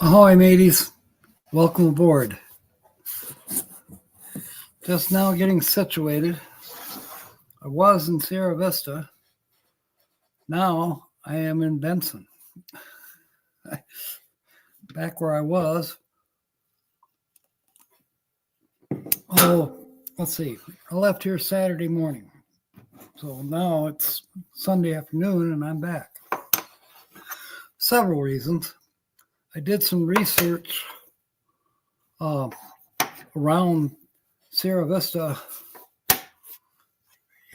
Ahoy, mateys. Welcome aboard. Just now getting situated. I was in Sierra Vista. Now I am in Benson. Back where I was. Let's see. I left here Saturday morning. So now it's Sunday afternoon and I'm back. Several reasons. I did some research around Sierra Vista.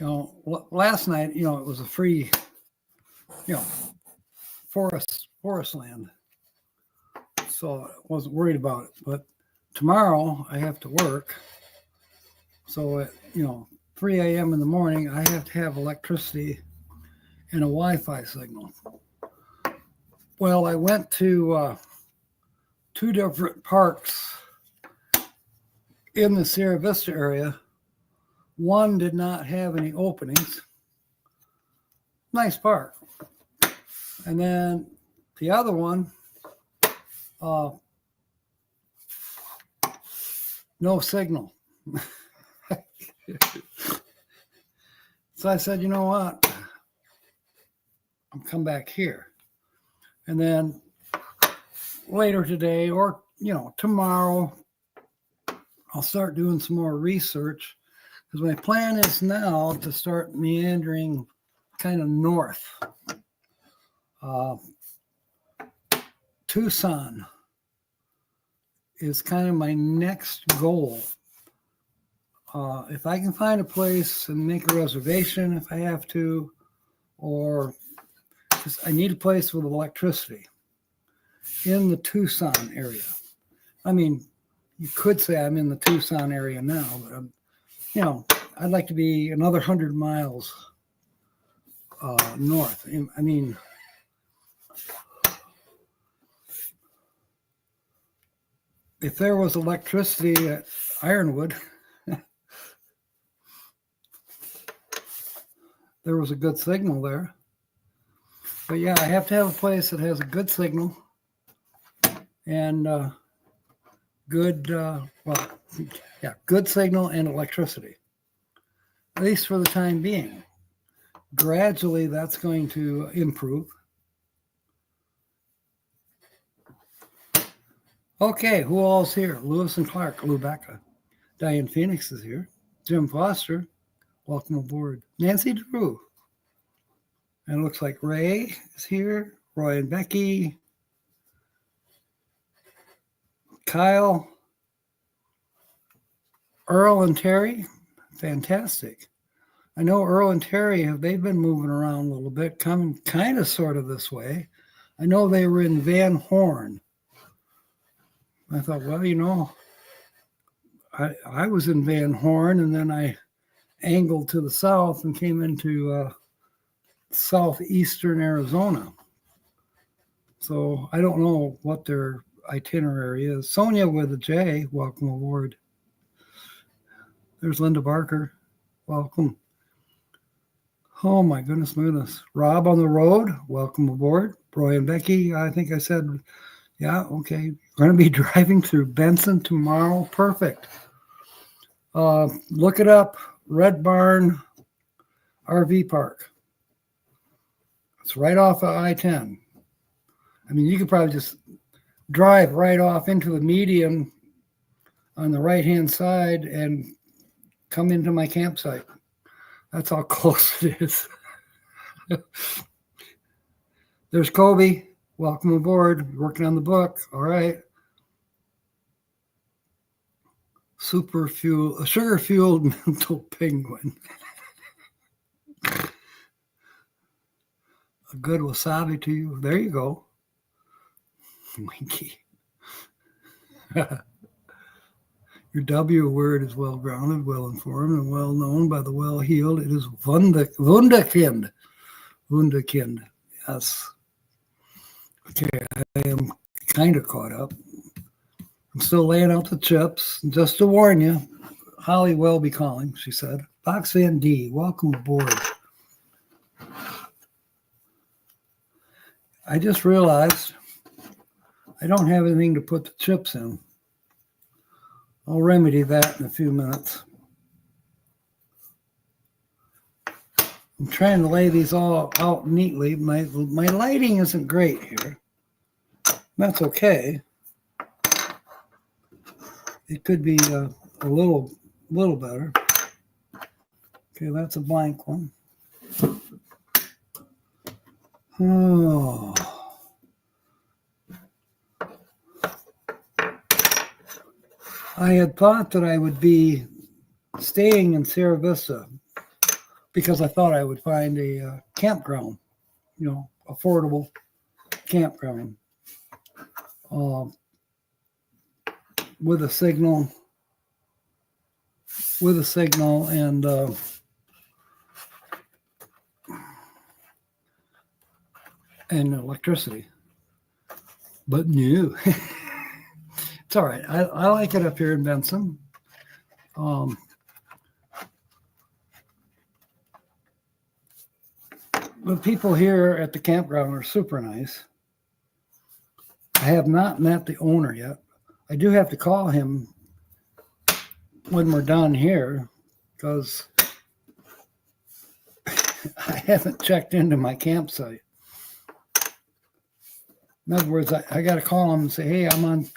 Last night, it was a free, forest land. So I wasn't worried about it. But tomorrow I have to work. So at, 3 a.m. in the morning, I have to have electricity and a Wi-Fi signal. Well, I went to two different parks in the Sierra Vista area. One did not have any openings. Nice park. And then the other one, no signal. So I said, you know what? I'll come back here. And then later today or, tomorrow, I'll start doing some more research because my plan is now to start meandering kind of north. Tucson is kind of my next goal. If I can find a place and make a reservation if I have to, or I need a place with electricity in the Tucson area. I mean, you could say I'm in the Tucson area now, but I'd like to be another 100 miles north. I mean, if there was electricity at Ironwood, there was a good signal there. But yeah, I have to have a place that has a good signal and good signal and electricity, at least for the time being. Gradually, that's going to improve. Okay, who all's here? Lewis and Clark, Lou Becca. Diane Phoenix is here. Jim Foster, welcome aboard. Nancy Drew. And it looks like Ray is here. Roy and Becky. Kyle. Earl and Terry. Fantastic. I know Earl and Terry, they've been moving around a little bit, coming kind of sort of this way. I know they were in Van Horn. I thought, well, I was in Van Horn, and then I angled to the south and came into southeastern Arizona. So I don't know what their itinerary is. Sonia with a J, welcome aboard. There's Linda Barker, welcome. Oh my goodness. Rob on the road, welcome aboard. Roy and Becky, I think I said, yeah, okay. We're going to be driving through Benson tomorrow. Perfect. Look it up, Red Barn RV Park. It's right off of I-10. I mean, you could probably just drive right off into the median on the right-hand side and come into my campsite. That's how close it is. There's Kobe. Welcome aboard. Working on the book. All right. A sugar-fueled mental penguin. A good wasabi to you. There you go. Winky. Your W word is well-grounded, well-informed, and well-known by the well-heeled. It is Wunderkind. Wunderkind. Yes. Okay, I am kind of caught up. I'm still laying out the chips. Just to warn you, Holly will be calling, she said. Fox Van D, welcome aboard. I just realized I don't have anything to put the chips in. I'll remedy that in a few minutes. I'm trying to lay these all out neatly. My lighting isn't great here. That's okay. It could be a little better. Okay, that's a blank one. Oh. I had thought that I would be staying in Sierra Vista because I thought I would find a campground, affordable campground with a signal and electricity. But no. It's all right. I like it up here in Benson. The people here at the campground are super nice. I have not met the owner yet. I do have to call him when we're done here because I haven't checked into my campsite. In other words, I got to call him and say, hey, I'm on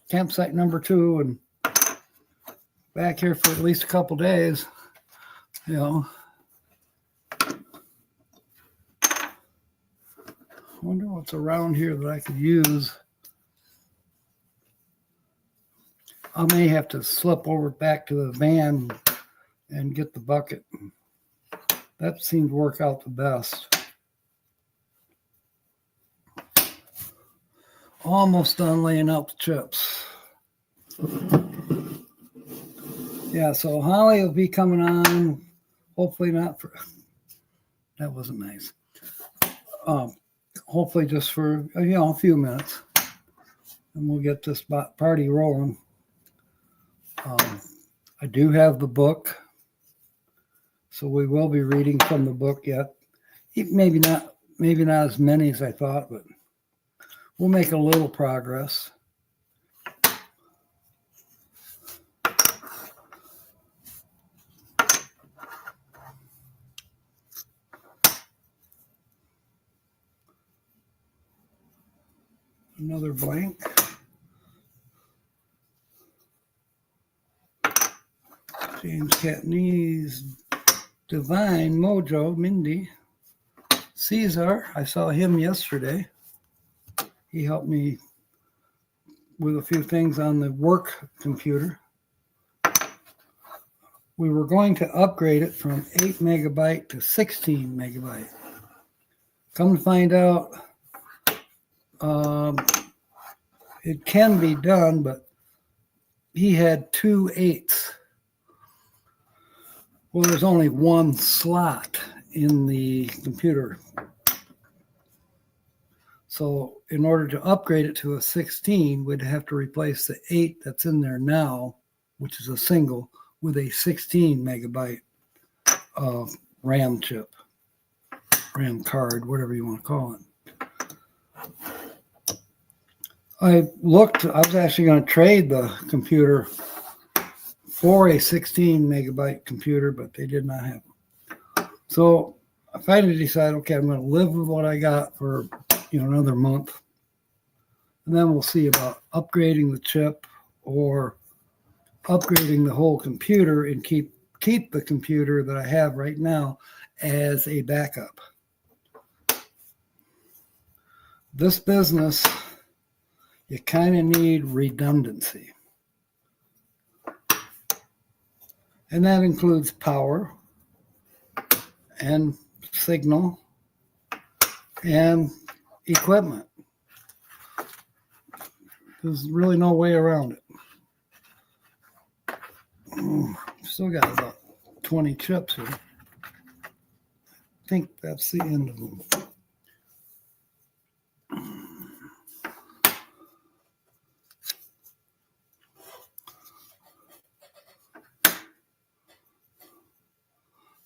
campsite number 2 and back here for at least a couple days, I wonder what's around here that I could use. I may have to slip over back to the van and get the bucket. That seemed to work out the best. Almost done laying out the chips. Yeah, so Holly will be coming on. Hopefully not for... That wasn't nice. Hopefully just for, a few minutes. And we'll get this party rolling. I do have the book. So we will be reading from the book yet. Maybe not as many as I thought, but we'll make a little progress. Another blank. James Catney's Divine Mojo, Mindy. Caesar, I saw him yesterday. He helped me with a few things on the work computer. We were going to upgrade it from 8 megabyte to 16 megabyte. Come to find out, it can be done, but he had 2 8s. Well, there's only one slot in the computer. So in order to upgrade it to a 16, we'd have to replace the 8 that's in there now, which is a single, with a 16 megabyte RAM chip, RAM card, whatever you want to call it. I was actually going to trade the computer for a 16 megabyte computer, but they did not have them. So I finally decided, okay, I'm going to live with what I got for another month. And then we'll see about upgrading the chip or upgrading the whole computer and keep the computer that I have right now as a backup. This business, you kind of need redundancy. And that includes power and signal and equipment. There's really no way around it. Still got about 20 chips here. I think that's the end of them.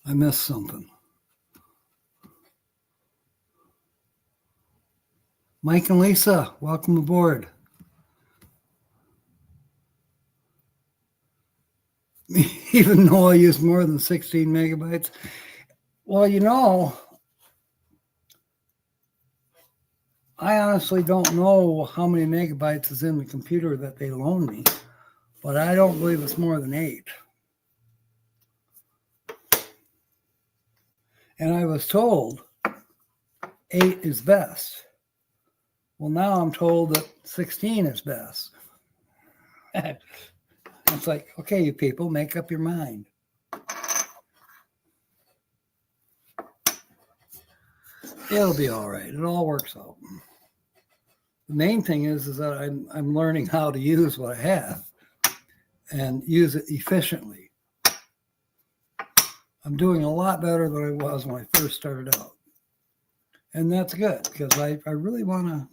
I missed something. Mike and Lisa, welcome aboard. even though I use more than 16 megabytes. Well, I honestly don't know how many megabytes is in the computer that they loaned me, but I don't believe it's more than 8. And I was told 8 is best. Well, now I'm told that 16 is best. It's like, okay, you people, make up your mind. It'll be all right. It all works out. The main thing is that I'm learning how to use what I have and use it efficiently. I'm doing a lot better than I was when I first started out. And that's good because I really want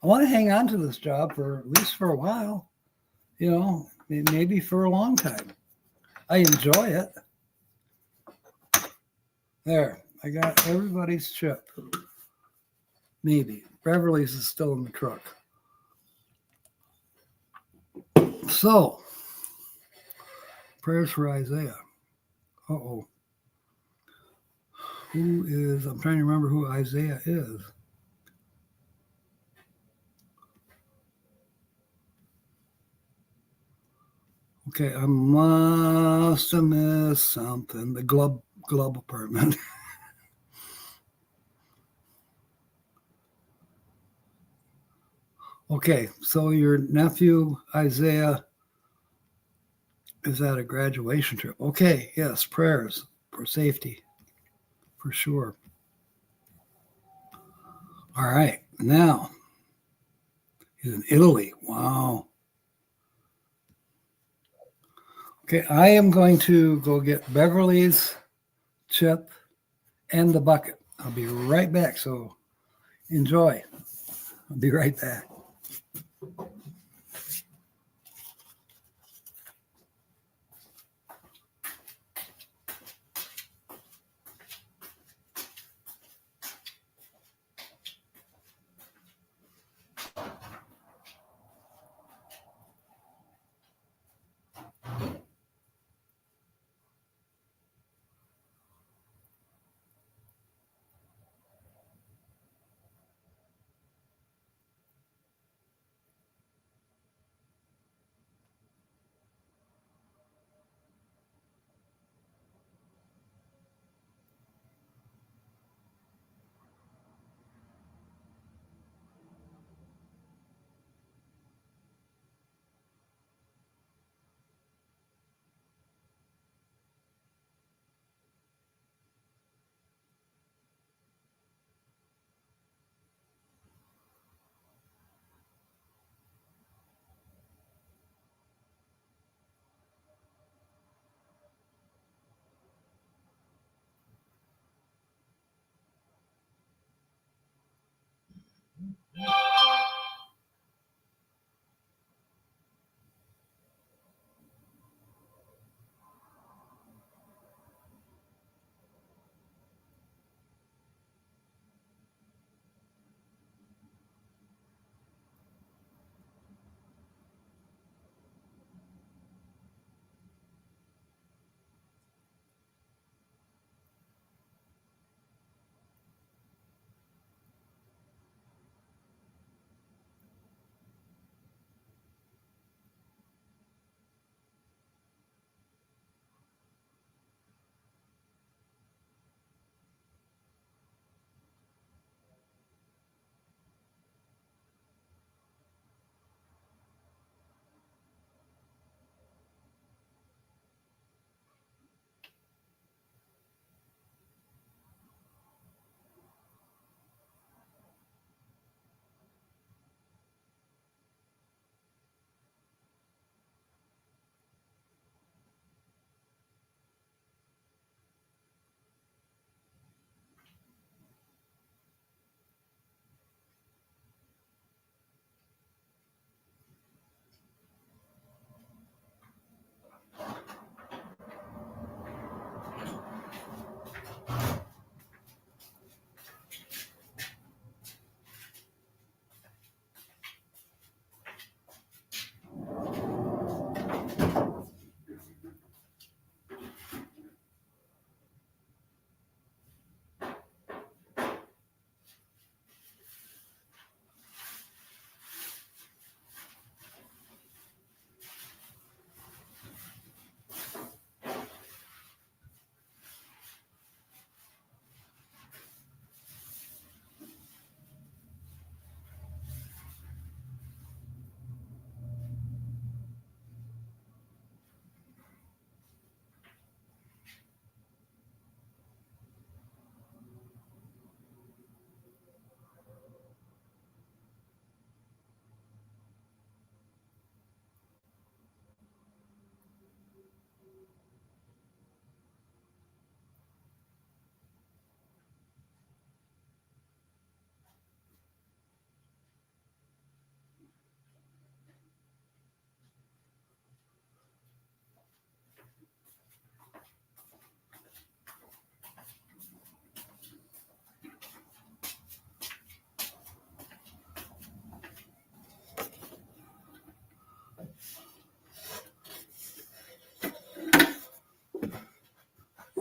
to hang on to this job for at least for a while, maybe for a long time. I enjoy it. There, I got everybody's chip. Maybe. Beverly's is still in the truck. So, prayers for Isaiah. Uh-oh. I'm trying to remember who Isaiah is. Okay, I must have missed something. The glove apartment. Okay, so your nephew Isaiah is at a graduation trip. Okay, yes, prayers for safety, for sure. All right, now he's in Italy. Wow. Okay, I am going to go get Beverly's chip and the bucket. I'll be right back, so enjoy. I'll be right back.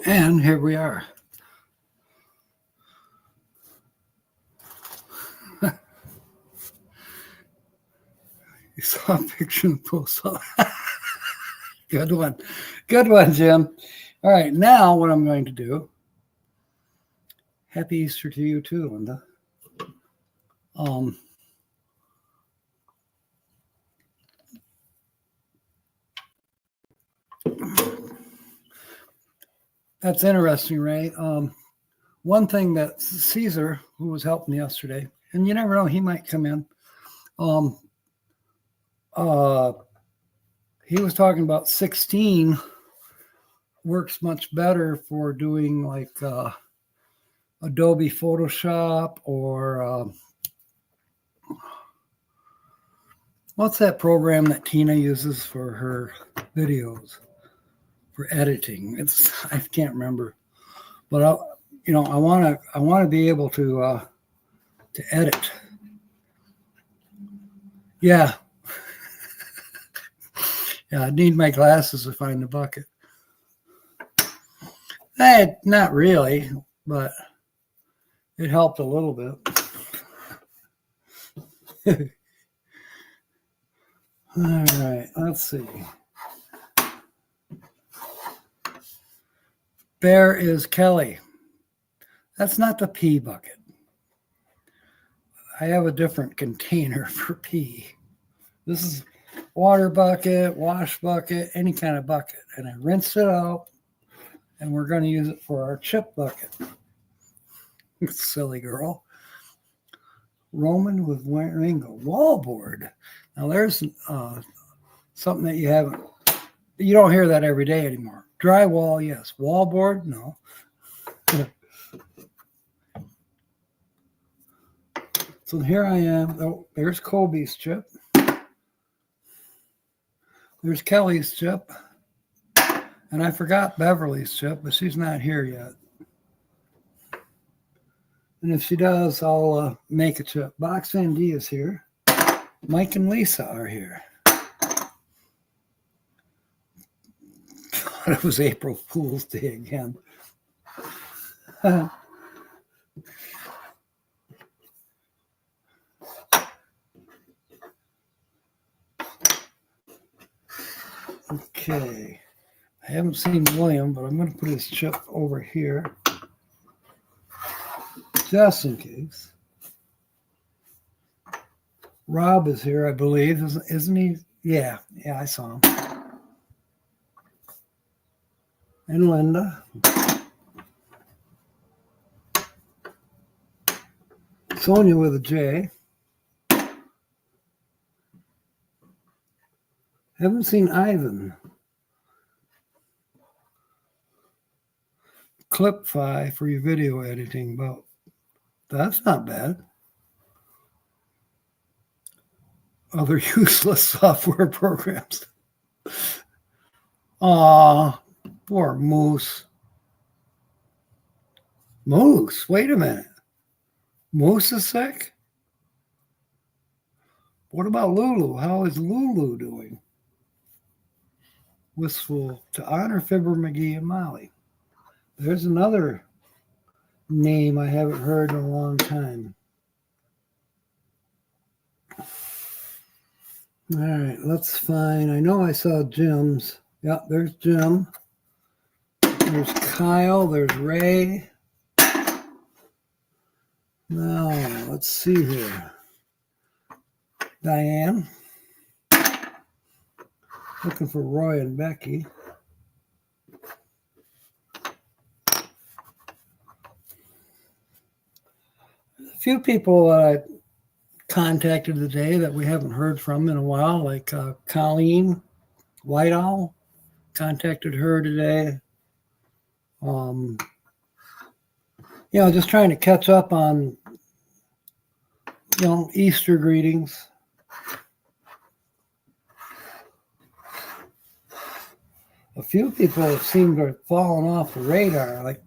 And here we are. You saw a picture in the post. Good one. Good one, Jim. All right, now what I'm going to do, happy Easter to you too, Linda. That's interesting, Ray. One thing that Caesar, who was helping me yesterday, and you never know, he might come in. He was talking about 16 works much better for doing like Adobe Photoshop or what's that program that Tina uses for her videos for editing? I can't remember, but I want to be able to edit. Yeah. Yeah, I need my glasses to find the bucket. Not really, but it helped a little bit. All right, let's see. Bear is Kelly. That's not the pee bucket. I have a different container for pee. This is water bucket, wash bucket, any kind of bucket. And I rinsed it out, and we're going to use it for our chip bucket. Silly girl. Roman with wearing a wallboard. Now there's something that you don't hear that every day anymore. Drywall, yes. Wallboard, no. So here I am. Oh, there's Kobe's chip. There's Kelly's chip. And I forgot Beverly's chip, but she's not here yet. And if she does, I'll make a chip. Box Andy is here. Mike and Lisa are here. God, it was April Fool's Day again. Okay. I haven't seen William, but I'm going to put his chip over here. Just in case. Rob is here, I believe. Isn't he? Yeah, I saw him. And Linda. Sonia with a J. Haven't seen Ivan. Clipify for your video editing, but that's not bad. Other useless software programs. Aw, poor Moose. Moose, wait a minute. Moose is sick? What about Lulu? How is Lulu doing? Wistful to honor Fibber McGee and Molly. There's another name I haven't heard in a long time. All right, let's find. I know I saw Jim's. Yeah, there's Jim. There's Kyle. There's Ray. Now, let's see here. Diane. Looking for Roy and Becky. A few people I contacted today that we haven't heard from in a while, like Colleen Whitehall. Contacted her today. Just trying to catch up on, Easter greetings. A few people seem to have fallen off the radar. Like,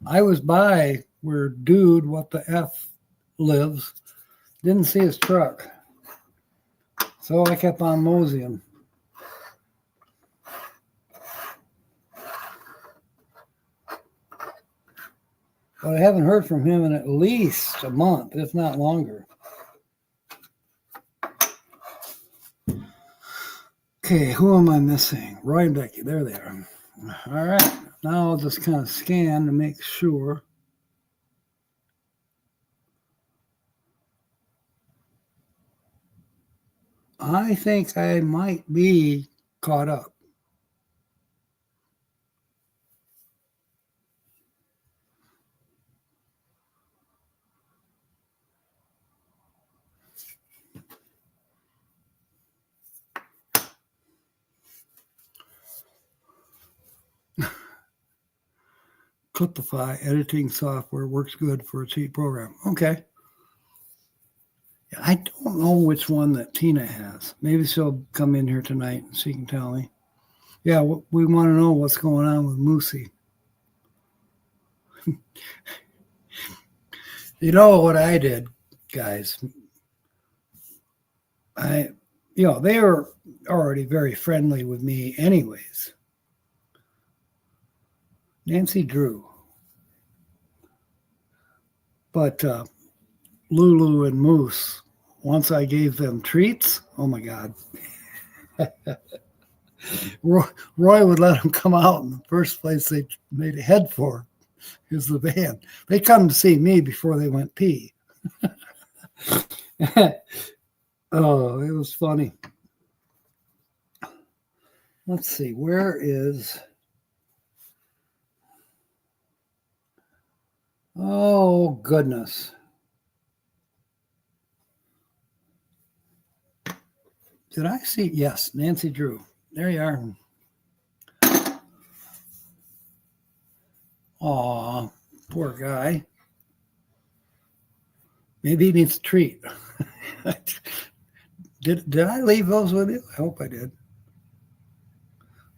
I was by where Dude, what the F, lives. Didn't see his truck. So I kept on moseying. but I haven't heard from him in at least a month, if not longer. Okay, who am I missing? Roy and Becky, there they are. All right, now I'll just kind of scan to make sure. I think I might be caught up. Clipify editing software works good for a cheap program. Okay. I don't know which one that Tina has. Maybe she'll come in here tonight and she can tell me. Yeah, we want to know what's going on with Moosey. You know what I did, guys? They were already very friendly with me anyways. Nancy Drew. But Lulu and Moose, once I gave them treats, oh my God. Roy would let them come out, and the first place they made a head for is the van. They come to see me before they went pee. Oh, it was funny. Let's see, where is... Oh, goodness. Did I see? Yes, Nancy Drew. There you are. Aw, poor guy. Maybe he needs a treat. Did I leave those with you? I hope I did.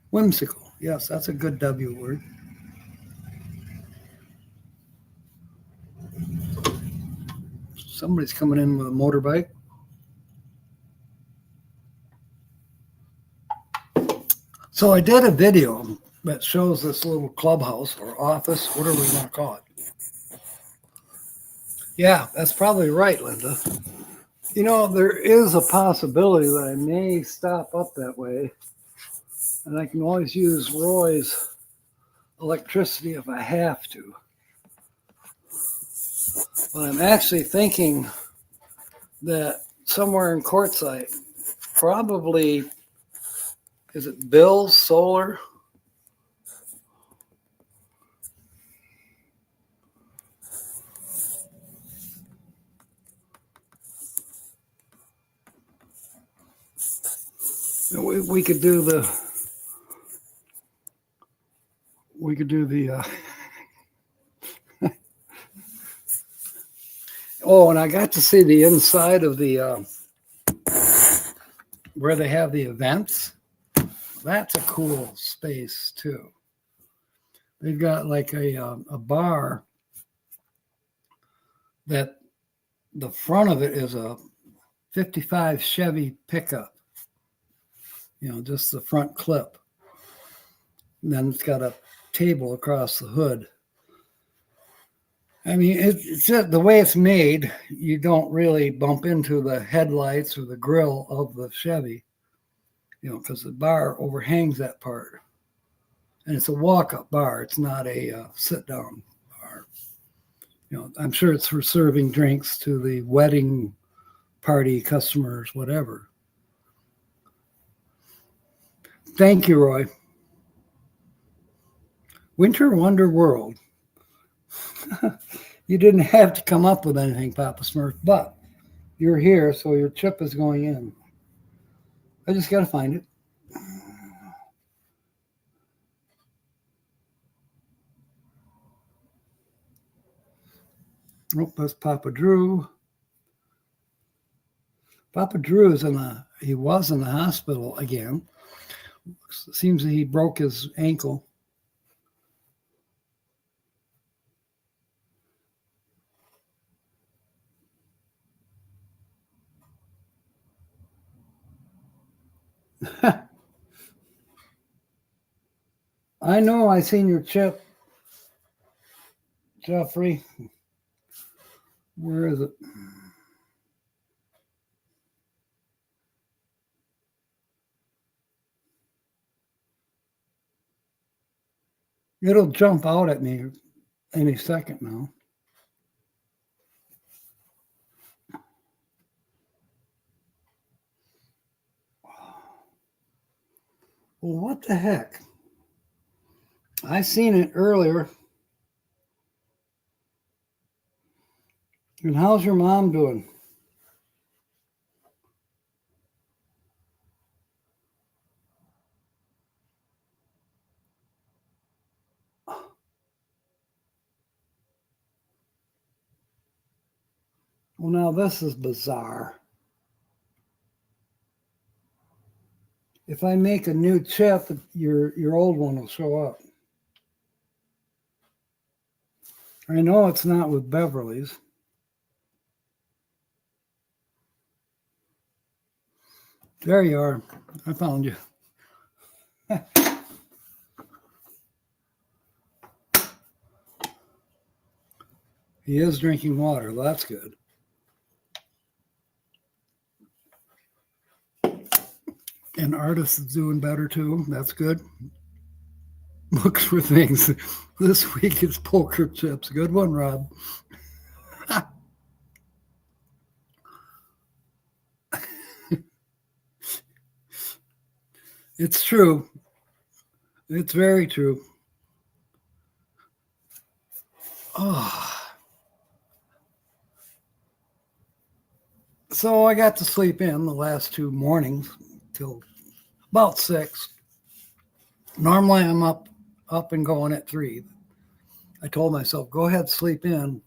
Whimsical. Yes, that's a good W word. Somebody's coming in with a motorbike. So I did a video that shows this little clubhouse or office, whatever we want to call it. Yeah, that's probably right, Linda. You know, there is a possibility that I may stop up that way, and I can always use Roy's electricity if I have to. But I'm actually thinking that somewhere in Quartzsite, probably, is it Bill's Solar? We could do the oh, and I got to see the inside of the where they have the events. That's a cool space too. They've got like a bar that the front of it is a 55 Chevy pickup. You know, just the front clip. And then it's got a table across the hood. I mean, it's just the way it's made, you don't really bump into the headlights or the grill of the Chevy, you know, because the bar overhangs that part. And it's a walk-up bar. It's not a sit-down bar. You know, I'm sure it's for serving drinks to the wedding party customers, whatever. Thank you, Roy. Winter Wonder World. You didn't have to come up with anything, Papa Smurf, but you're here, so your chip is going in. I just got to find it. Oh, that's Papa Drew. Papa Drew is he was in the hospital again. Seems that he broke his ankle. I know I seen your chip, Jeffrey. Where is it? It'll jump out at me any second now. Well, what the heck? I seen it earlier. And how's your mom doing? Well, now this is bizarre. If I make a new chip, your old one will show up. I know it's not with Beverly's. There you are. I found you. He is drinking water. Well, that's good. And Artist is doing better too. That's good. Looks for things. This week it's poker chips. Good one, Rob. It's true. It's very true. Oh. So I got to sleep in the last 2 mornings till about 6. Normally I'm up and going at 3. I told myself, go ahead, sleep in.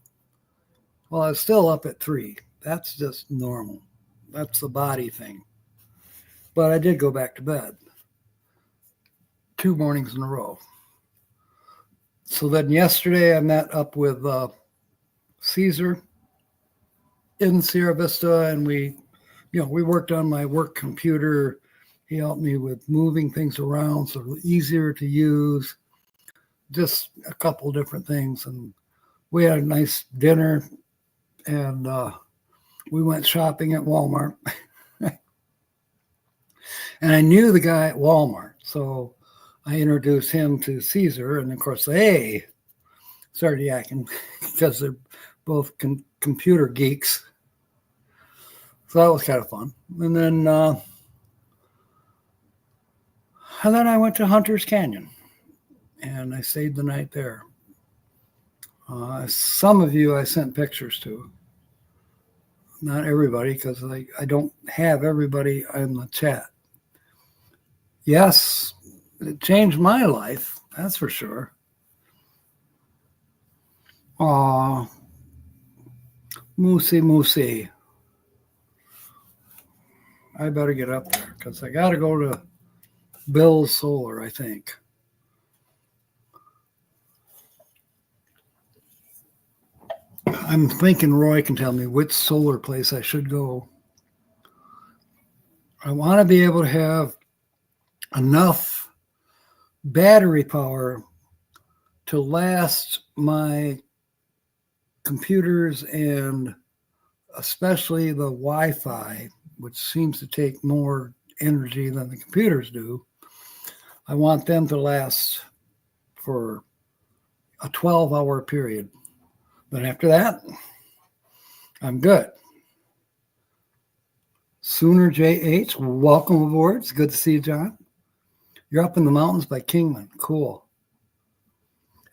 Well, I was still up at 3. That's just normal. That's the body thing. But I did go back to bed 2 mornings in a row. So then yesterday I met up with Caesar in Sierra Vista, and we worked on my work computer. He helped me with moving things around so it was easier to use. Just a couple different things. And we had a nice dinner, and we went shopping at Walmart. And I knew the guy at Walmart, so I introduced him to Caesar, and of course they started yakking because they're both computer geeks. So that was kind of fun. And then I went to Hunter's Canyon, and I stayed the night there. Some of you I sent pictures to. Not everybody, because I don't have everybody in the chat. Yes, it changed my life, that's for sure. Aw, Moosey. I better get up there, because I got to go to Bill's Solar, I think. I'm thinking Roy can tell me which solar place I should go. I want to be able to have enough battery power to last my computers, and especially the Wi-Fi, which seems to take more energy than the computers do. I want them to last for a 12-hour period. But after that, I'm good. Sooner JH, welcome aboard. It's good to see you, John. You're up in the mountains by Kingman. Cool.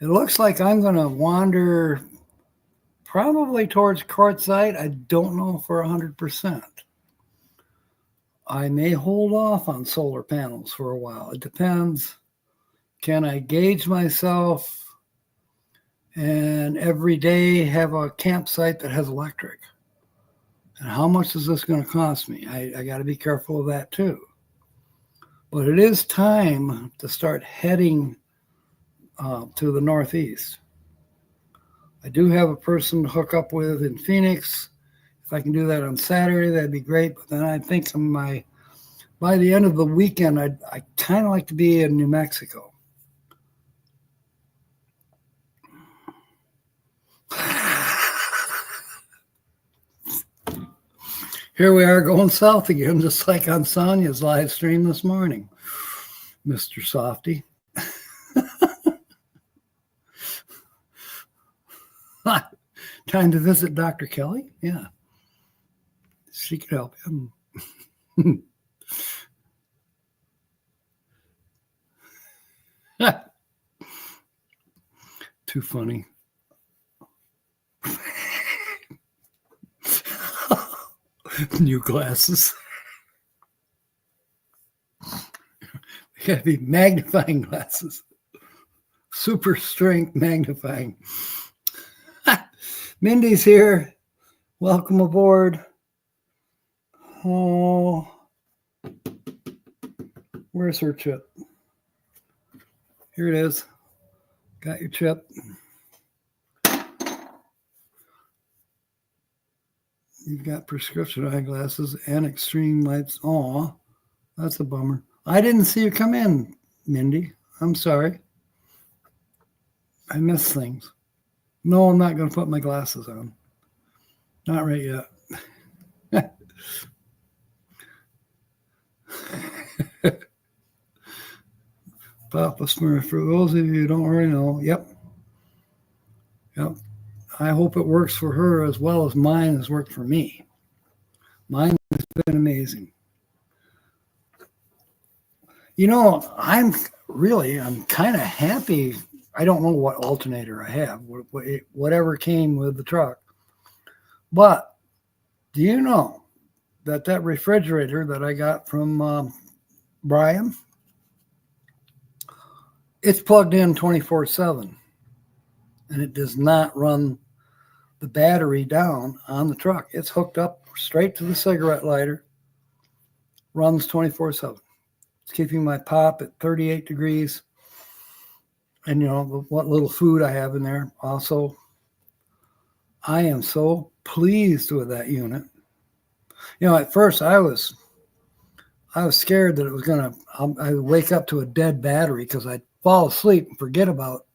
It looks like I'm going to wander probably towards Quartzsite. I don't know for 100%. I may hold off on solar panels for a while. It depends. Can I gauge myself and every day have a campsite that has electric? And how much is this going to cost me? I got to be careful of that too. But it is time to start heading to the Northeast. I do have a person to hook up with in Phoenix. If I can do that on Saturday, that'd be great. But then I think by the end of the weekend, I kind of like to be in New Mexico. Here we are going south again, just like on Sonia's live stream this morning, Mr. Softy. Time to visit Dr. Kelly? Yeah. She could help him. Too funny. New glasses. Gotta be magnifying glasses. Super strength magnifying. Mindy's here. Welcome aboard. Oh, where's her chip? Here it is. Got your chip. You've got prescription eyeglasses and extreme lights. Oh, that's a bummer. I didn't see you come in, Mindy. I'm sorry. I missed things. No, I'm not going to put my glasses on. Not right yet. Papa Smurf, for those of you who don't already know, yep. I hope it works for her as well as mine has worked for me. Mine has been amazing. You know, I'm kind of happy. I don't know what alternator I have, whatever came with the truck. But do you know that refrigerator that I got from Brian, it's plugged in 24/7, and it does not run the battery down on the truck. It's hooked up straight to the cigarette lighter, runs 24/7. It's keeping my pop at 38 degrees. And, you know, what little food I have in there. Also, I am so pleased with that unit. You know, at first I was scared that it was going to, I would wake up to a dead battery because I'd fall asleep and forget about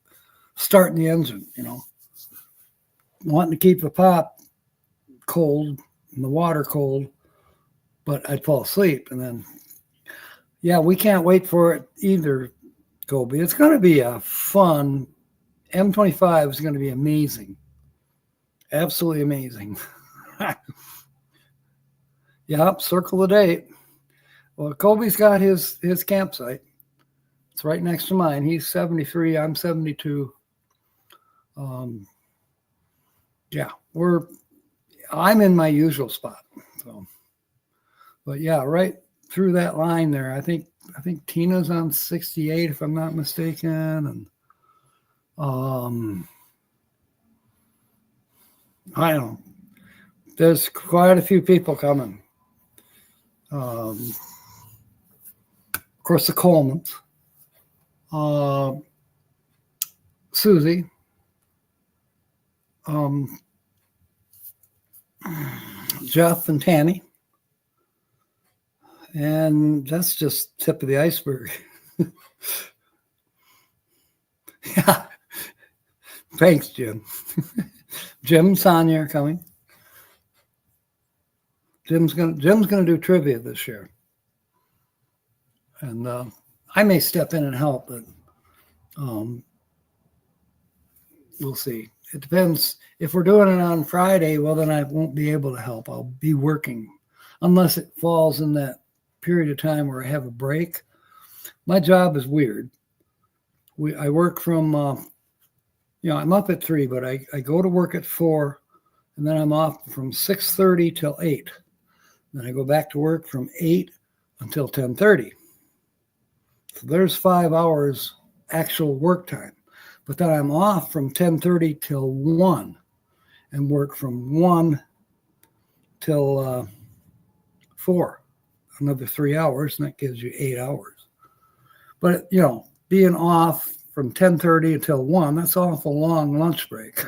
starting the engine, you know. Wanting to keep the pop cold and the water cold, but I'd fall asleep. And then, yeah, we can't wait for it either, Kobe. It's going to be a fun, M25 is going to be amazing. Absolutely amazing. Yep, circle the date. Well, Kobe's got his campsite. It's right next to mine. He's 73. I'm 72. Yeah, I'm in my usual spot. So, but yeah, right through that line there. I think Tina's on 68, if I'm not mistaken, and I don't know. There's quite a few people coming. Of course, the Colemans, Susie, Jeff and Tammy, and that's just tip of the iceberg. Yeah. Thanks, Jim. Jim and Sonia are coming. Jim's gonna do trivia this year, and I may step in and help, but we'll see. It depends. If we're doing it on Friday, well, then I won't be able to help. I'll be working, unless it falls in that period of time where I have a break. My job is weird. I work from, I'm up at 3, but I go to work at 4, and then I'm off from 6:30 till 8. Then I go back to work from 8 until 10:30. So there's 5 hours actual work time. But then I'm off from 10:30 till 1 and work from 1 till 4, another 3 hours, and that gives you 8 hours. But, you know, being off from 10:30 until 1, that's an awful long lunch break.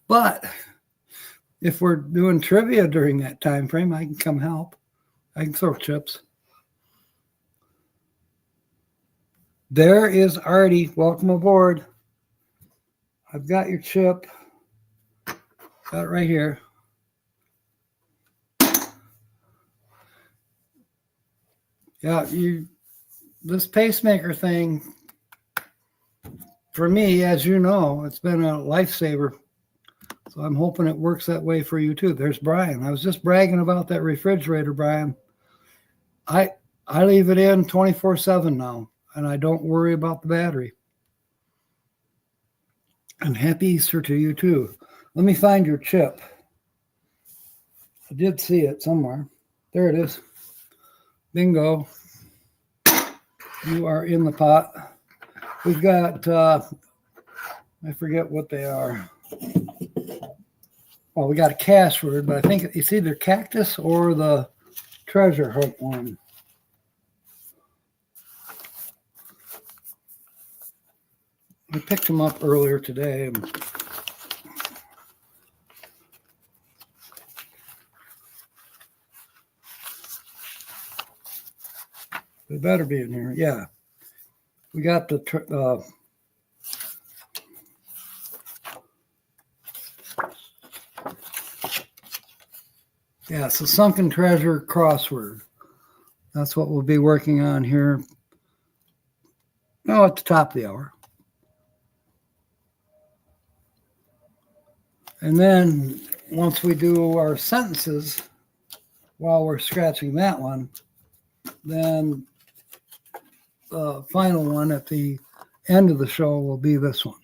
But if we're doing trivia during that time frame, I can come help. I can throw chips. There is Artie. Welcome aboard. I've got your chip. Got it right here. Yeah, this pacemaker thing, for me, as you know, it's been a lifesaver. So I'm hoping it works that way for you too. There's Brian. I was just bragging about that refrigerator, Brian. I I leave it in 24/7 now, and I don't worry about the battery. And happy Easter to you too. Let me find your chip. I did see it somewhere. There it is. Bingo. You are in the pot. We've got, I forget what they are. Well, we got a cash word, but I think it's either cactus or the treasure hunt one. I picked them up earlier today. They better be in here. Yeah. We got the yeah, it's a sunken treasure crossword. That's what we'll be working on here. No, at the top of the hour. And then once we do our sentences, while we're scratching that one, then the final one at the end of the show will be this one.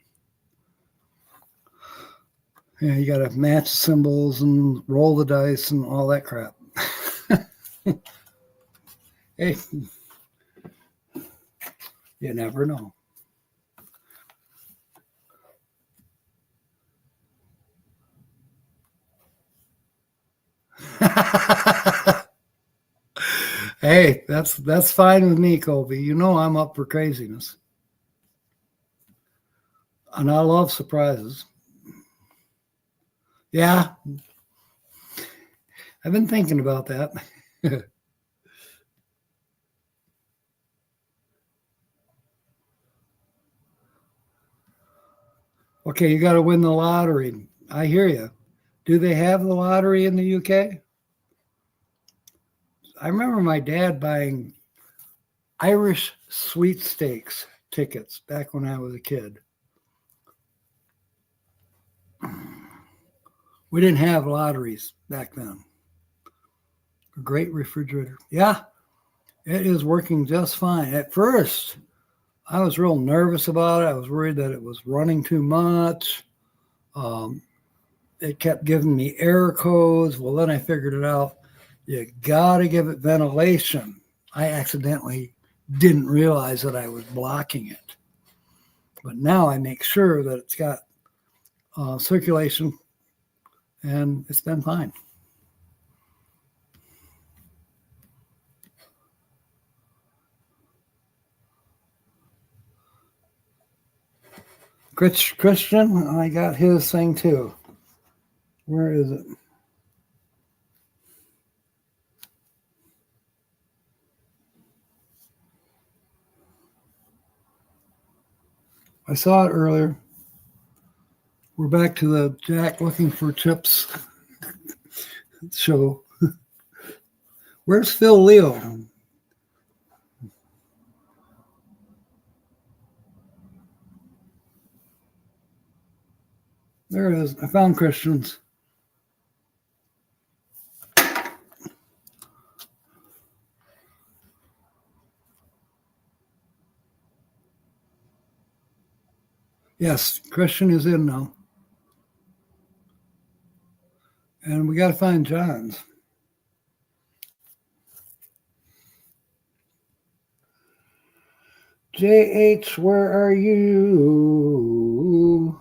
Yeah, you got to match symbols and roll the dice and all that crap. Hey, you never know. Hey, that's fine with me, Kobe. You know I'm up for craziness. And I love surprises. Yeah. I've been thinking about that. Okay, you got to win the lottery. I hear you. Do they have the lottery in the UK? I remember my dad buying Irish sweepstakes tickets back when I was a kid. We didn't have lotteries back then. A great refrigerator. Yeah, it is working just fine. At first, I was real nervous about it. I was worried that it was running too much. It kept giving me error codes. Well, then I figured it out. You got to give it ventilation. I accidentally didn't realize that I was blocking it. But now I make sure that it's got circulation, and it's been fine. Christian, I got his thing too. Where is it? I saw it earlier. We're back to the Jack looking for chips show. Where's Phil Leo? There it is. I found Christian's. Yes, Christian is in now. And we got to find John's. JH, where are you?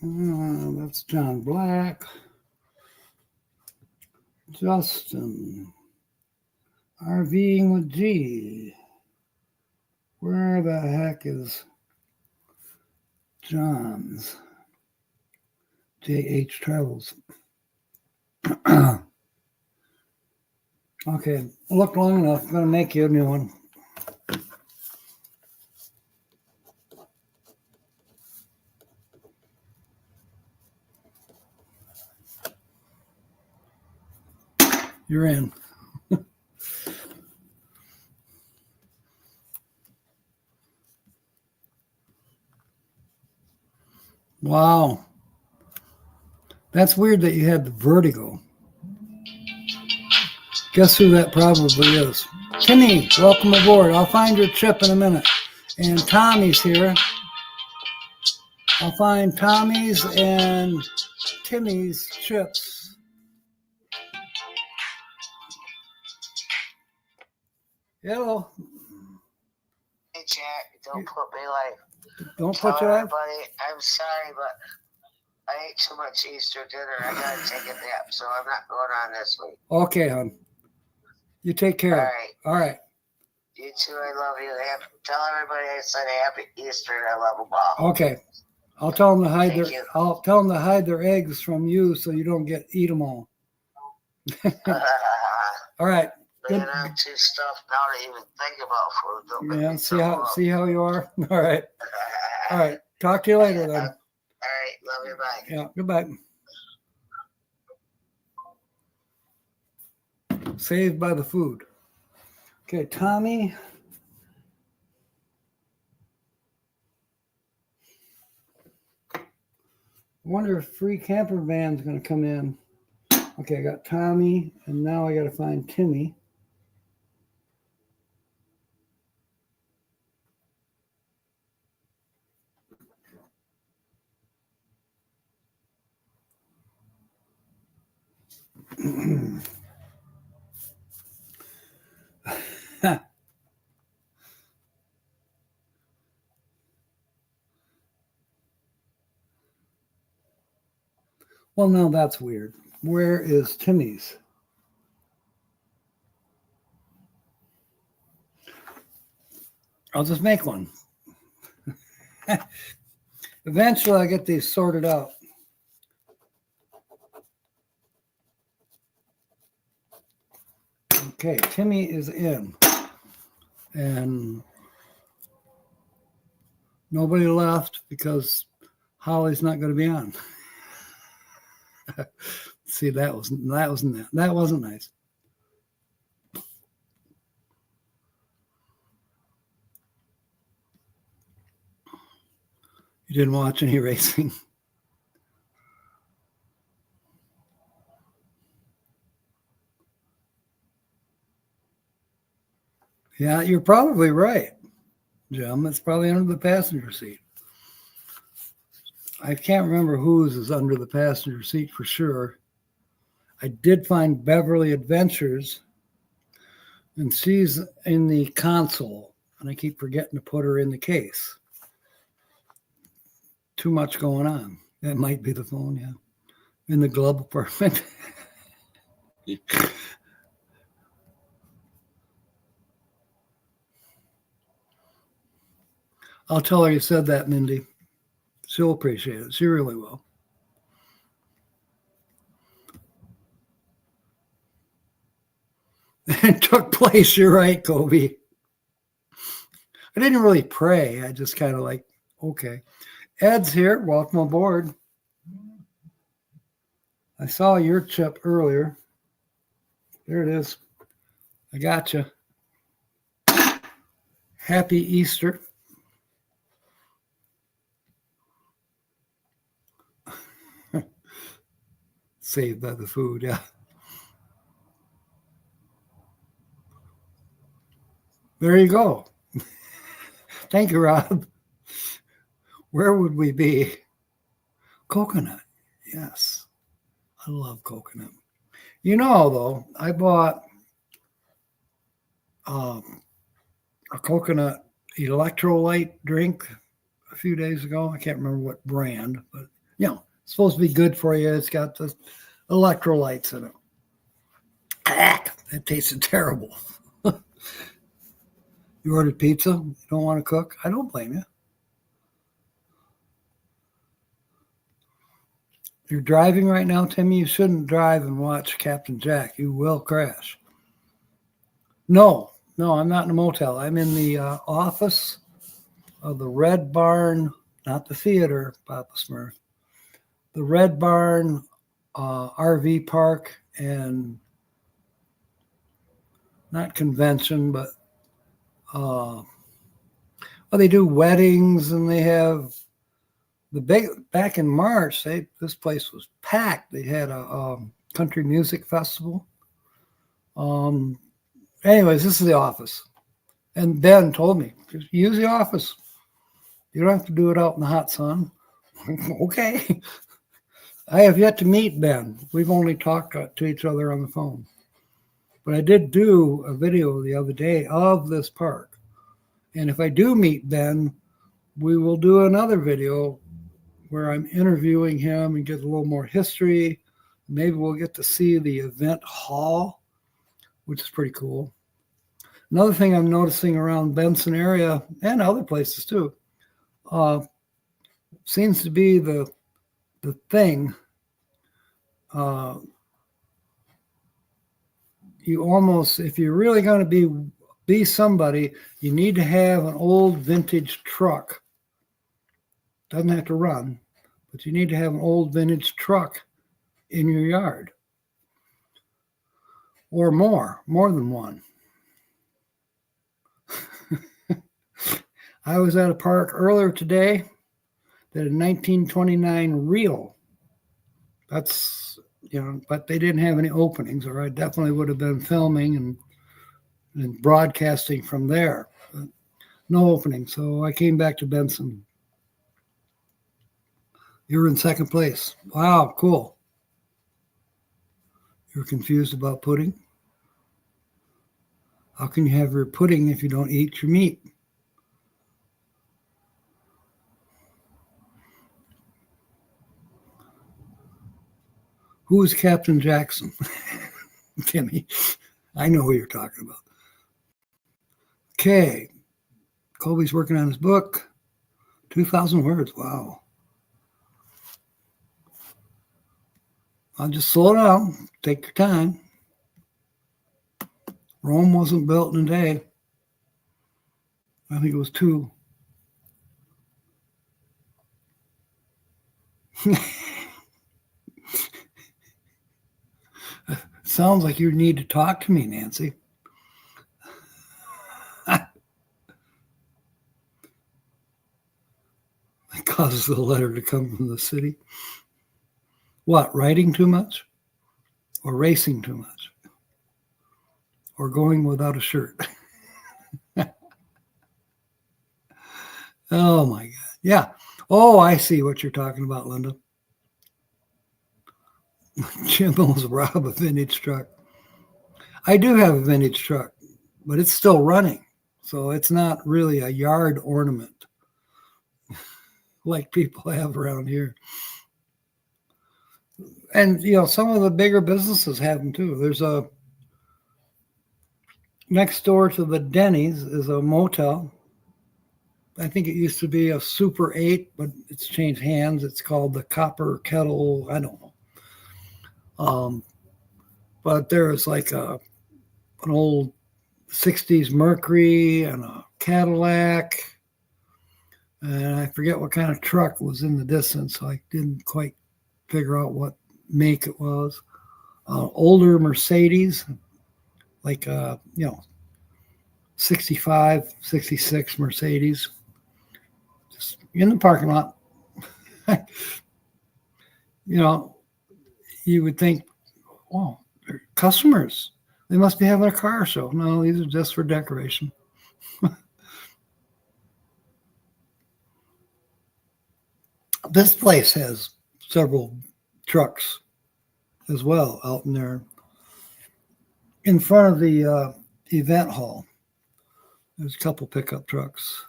That's John Black. Justin. RVing with G. Where the heck is John's? JH Travels. Okay, look long enough. I'm going to make you a new one. You're in. Wow. That's weird that you had the vertigo. Guess who that probably is? Timmy, welcome aboard. I'll find your chip in a minute. And Tommy's here. I'll find Tommy's and Timmy's chips. Hello. Hey, Jack, don't put me like. Don't put you out. Buddy, I'm sorry, but I ate too much Easter dinner. I gotta take a nap, so I'm not going on this week. Okay, hon. You take care. All right. All right. You too. I love you. Tell everybody I said Happy Easter and I love them all. Okay. I'll tell them to hide Thank their. you. I'll tell them to hide their eggs from you so you don't eat them all. All right. Man, I'm too stuffed now to even think about food. Don't make me see how you are. All right. All right. Talk to you later then. All right. Love you. Bye. Yeah. Goodbye. Saved by the food. Okay, Tommy. I wonder if free camper van's going to come in. Okay, I got Tommy, and now I got to find Timmy. Well, now that's weird. Where is Timmy's? I'll just make one. Eventually, I get these sorted out. Okay, Timmy is in. And nobody left because Holly's not going to be on. See, that wasn't nice. You didn't watch any racing. Yeah, you're probably right, Jim. It's probably under the passenger seat. I can't remember whose is under the passenger seat for sure. I did find Beverly Adventures, and she's in the console, and I keep forgetting to put her in the case. Too much going on. That might be the phone, yeah. In the glove compartment. I'll tell her you said that, Mindy. She'll appreciate it. She really will. It took place. You're right, Kobe. I didn't really pray. I just kind of like, okay. Ed's here. Welcome aboard. I saw your chip earlier. There it is. I got you. Happy Easter. Saved by the food, yeah. There you go. Thank you, Rob. Where would we be? Coconut. Yes. I love coconut. You know, though, I bought a coconut electrolyte drink a few days ago. I can't remember what brand, but it's supposed to be good for you. It's got the electrolytes in it. That tasted terrible. You ordered pizza? You don't want to cook? I don't blame you. You're driving right now, Timmy? You shouldn't drive and watch Captain Jack. You will crash. No, I'm not in a motel. I'm in the office of the Red Barn, not the theater, Papa Smurf. The Red Barn RV park and not convention, but they do weddings and they have back in March. This place was packed. They had a country music festival. Anyways, this is the office, and Ben told me just use the office. You don't have to do it out in the hot sun. Okay. I have yet to meet Ben. We've only talked to each other on the phone. But I did do a video the other day of this park. And if I do meet Ben, we will do another video where I'm interviewing him and get a little more history. Maybe we'll get to see the event hall, which is pretty cool. Another thing I'm noticing around Benson area and other places too, seems to be the thing. You almost, if you're really going to be somebody, you need to have an old vintage truck. Doesn't have to run, but you need to have an old vintage truck in your yard, or more than one. I was at a park earlier today that had a 1929 reel. That's, but they didn't have any openings, or I definitely would have been filming and broadcasting from there. But no opening. So I came back to Benson. You were in second place. Wow, cool. You're confused about pudding? How can you have your pudding if you don't eat your meat? Who is Captain Jackson? Timmy, I know who you're talking about. Okay, Colby's working on his book. 2,000 words, wow. I'll just slow down, take your time. Rome wasn't built in a day. I think it was 2. Sounds like you need to talk to me, Nancy. That causes the letter to come from the city. What, writing too much? Or racing too much? Or going without a shirt? Oh my God. Yeah. Oh, I see what you're talking about, Linda. Jim almost robbed a vintage truck. I do have a vintage truck, but it's still running. So it's not really a yard ornament like people have around here. And, some of the bigger businesses have them too. There's next door to the Denny's is a motel. I think it used to be a Super 8, but it's changed hands. It's called the Copper Kettle. I don't know. But there's like an old 60s Mercury and a Cadillac. And I forget what kind of truck was in the distance. So I didn't quite figure out what make it was. Older Mercedes, like, 65, 66 Mercedes. Just in the parking lot. You would think, oh, they're customers. They must be having a car show. No, these are just for decoration. This place has several trucks as well out in there. In front of the event hall, there's a couple pickup trucks.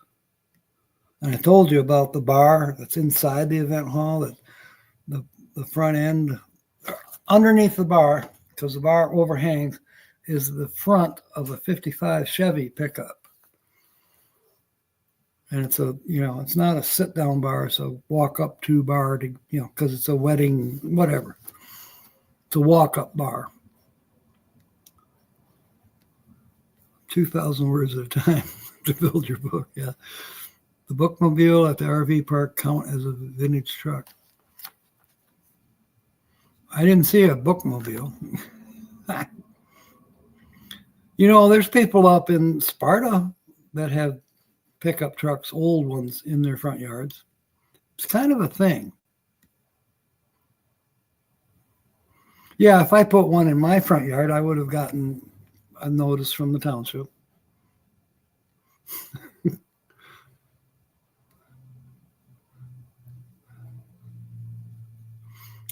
And I told you about the bar that's inside the event hall that the front end underneath the bar, because the bar overhangs, is the front of a 55 Chevy pickup. And it's it's not a sit down bar, it's a walk up to bar to, because it's a wedding, whatever. It's a walk up bar. 2,000 words at a time to build your book. Yeah. The bookmobile at the RV park count as a vintage truck. I didn't see a bookmobile. There's people up in Sparta that have pickup trucks, old ones, in their front yards. It's kind of a thing. Yeah, if I put one in my front yard, I would have gotten a notice from the township.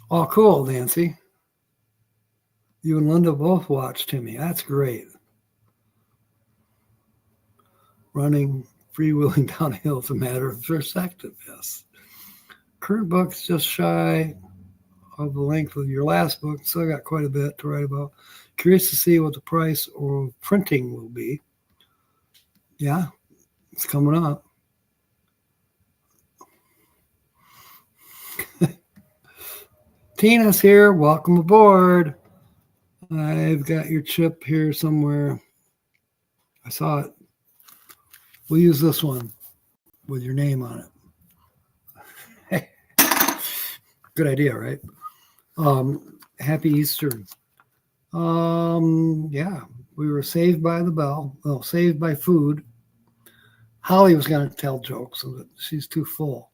Oh, cool, Nancy. You and Linda both watched Timmy. That's great. Running, freewheeling downhill is a matter of perspective, yes. Current book's just shy of the length of your last book, so I got quite a bit to write about. Curious to see what the price or printing will be. Yeah, it's coming up. Tina's here. Welcome aboard. I've got your chip here somewhere. I saw it. We'll use this one with your name on it. Good idea, right? Happy Easter. Yeah, we were saved by the bell. Well, saved by food. Holly was going to tell jokes, but she's too full.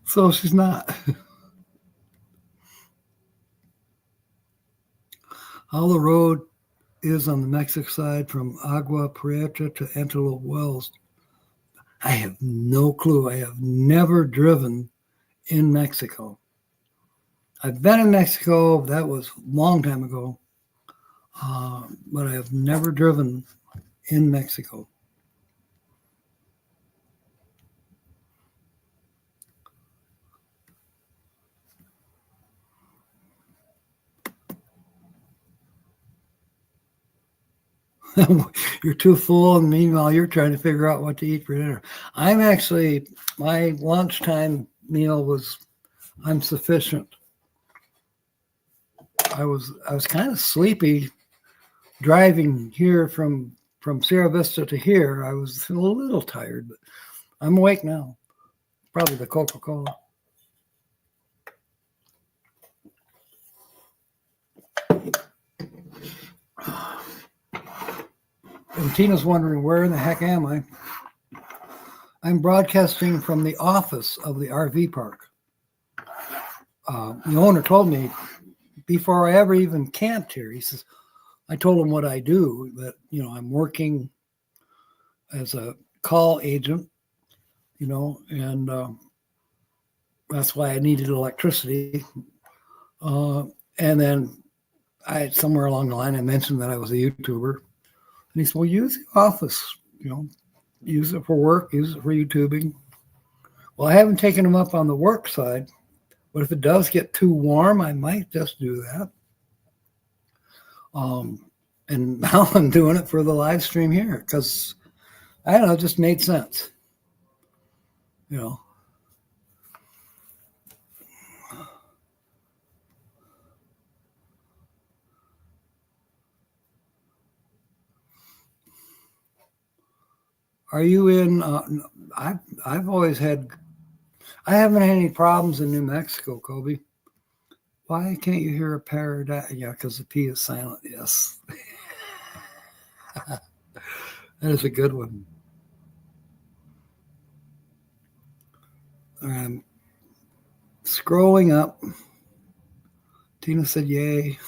So she's not. How the road is on the Mexico side from Agua Prieta to Antelope Wells. I have no clue. I have never driven in Mexico. I've been in Mexico. That was a long time ago. But I have never driven in Mexico. You're too full, and meanwhile you're trying to figure out what to eat for dinner. My lunchtime meal I'm sufficient. I was kind of sleepy driving here from Sierra Vista to here. I was a little tired, but I'm awake now. Probably the Coca-Cola. And Tina's wondering, where in the heck am I? I'm broadcasting from the office of the RV park. The owner told me before I ever even camped here, he says, I told him what I do, that, I'm working as a call agent, and that's why I needed electricity. And then somewhere along the line, I mentioned that I was a YouTuber. And he said, well, use the office, use it for work, use it for YouTubing. Well, I haven't taken them up on the work side, but if it does get too warm, I might just do that. And now I'm doing it for the live stream here because, I don't know, it just made sense. Are you in? I've always had. I haven't had any problems in New Mexico, Kobe. Why can't you hear a parrot? Yeah, because the P is silent. Yes, that is a good one. I'm scrolling up. Tina said, "Yay."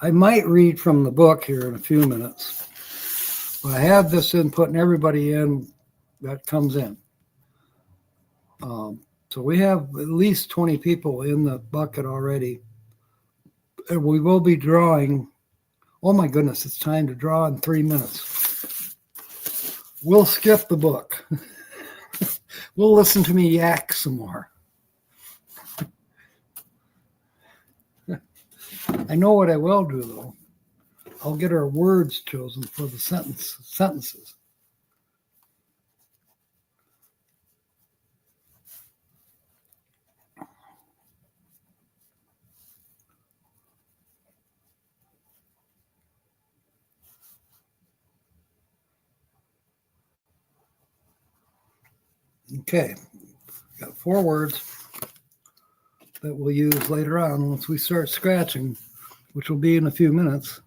I might read from the book here in a few minutes. But I have this in putting everybody in that comes in. So we have at least 20 people in the bucket already. And we will be drawing. Oh my goodness, it's time to draw in 3 minutes. we'll skip the book. We'll listen to me yak some more. I know what I will do, though. I'll get our words chosen for the sentences. Okay, got 4 words that we'll use later on once we start scratching, which will be in a few minutes.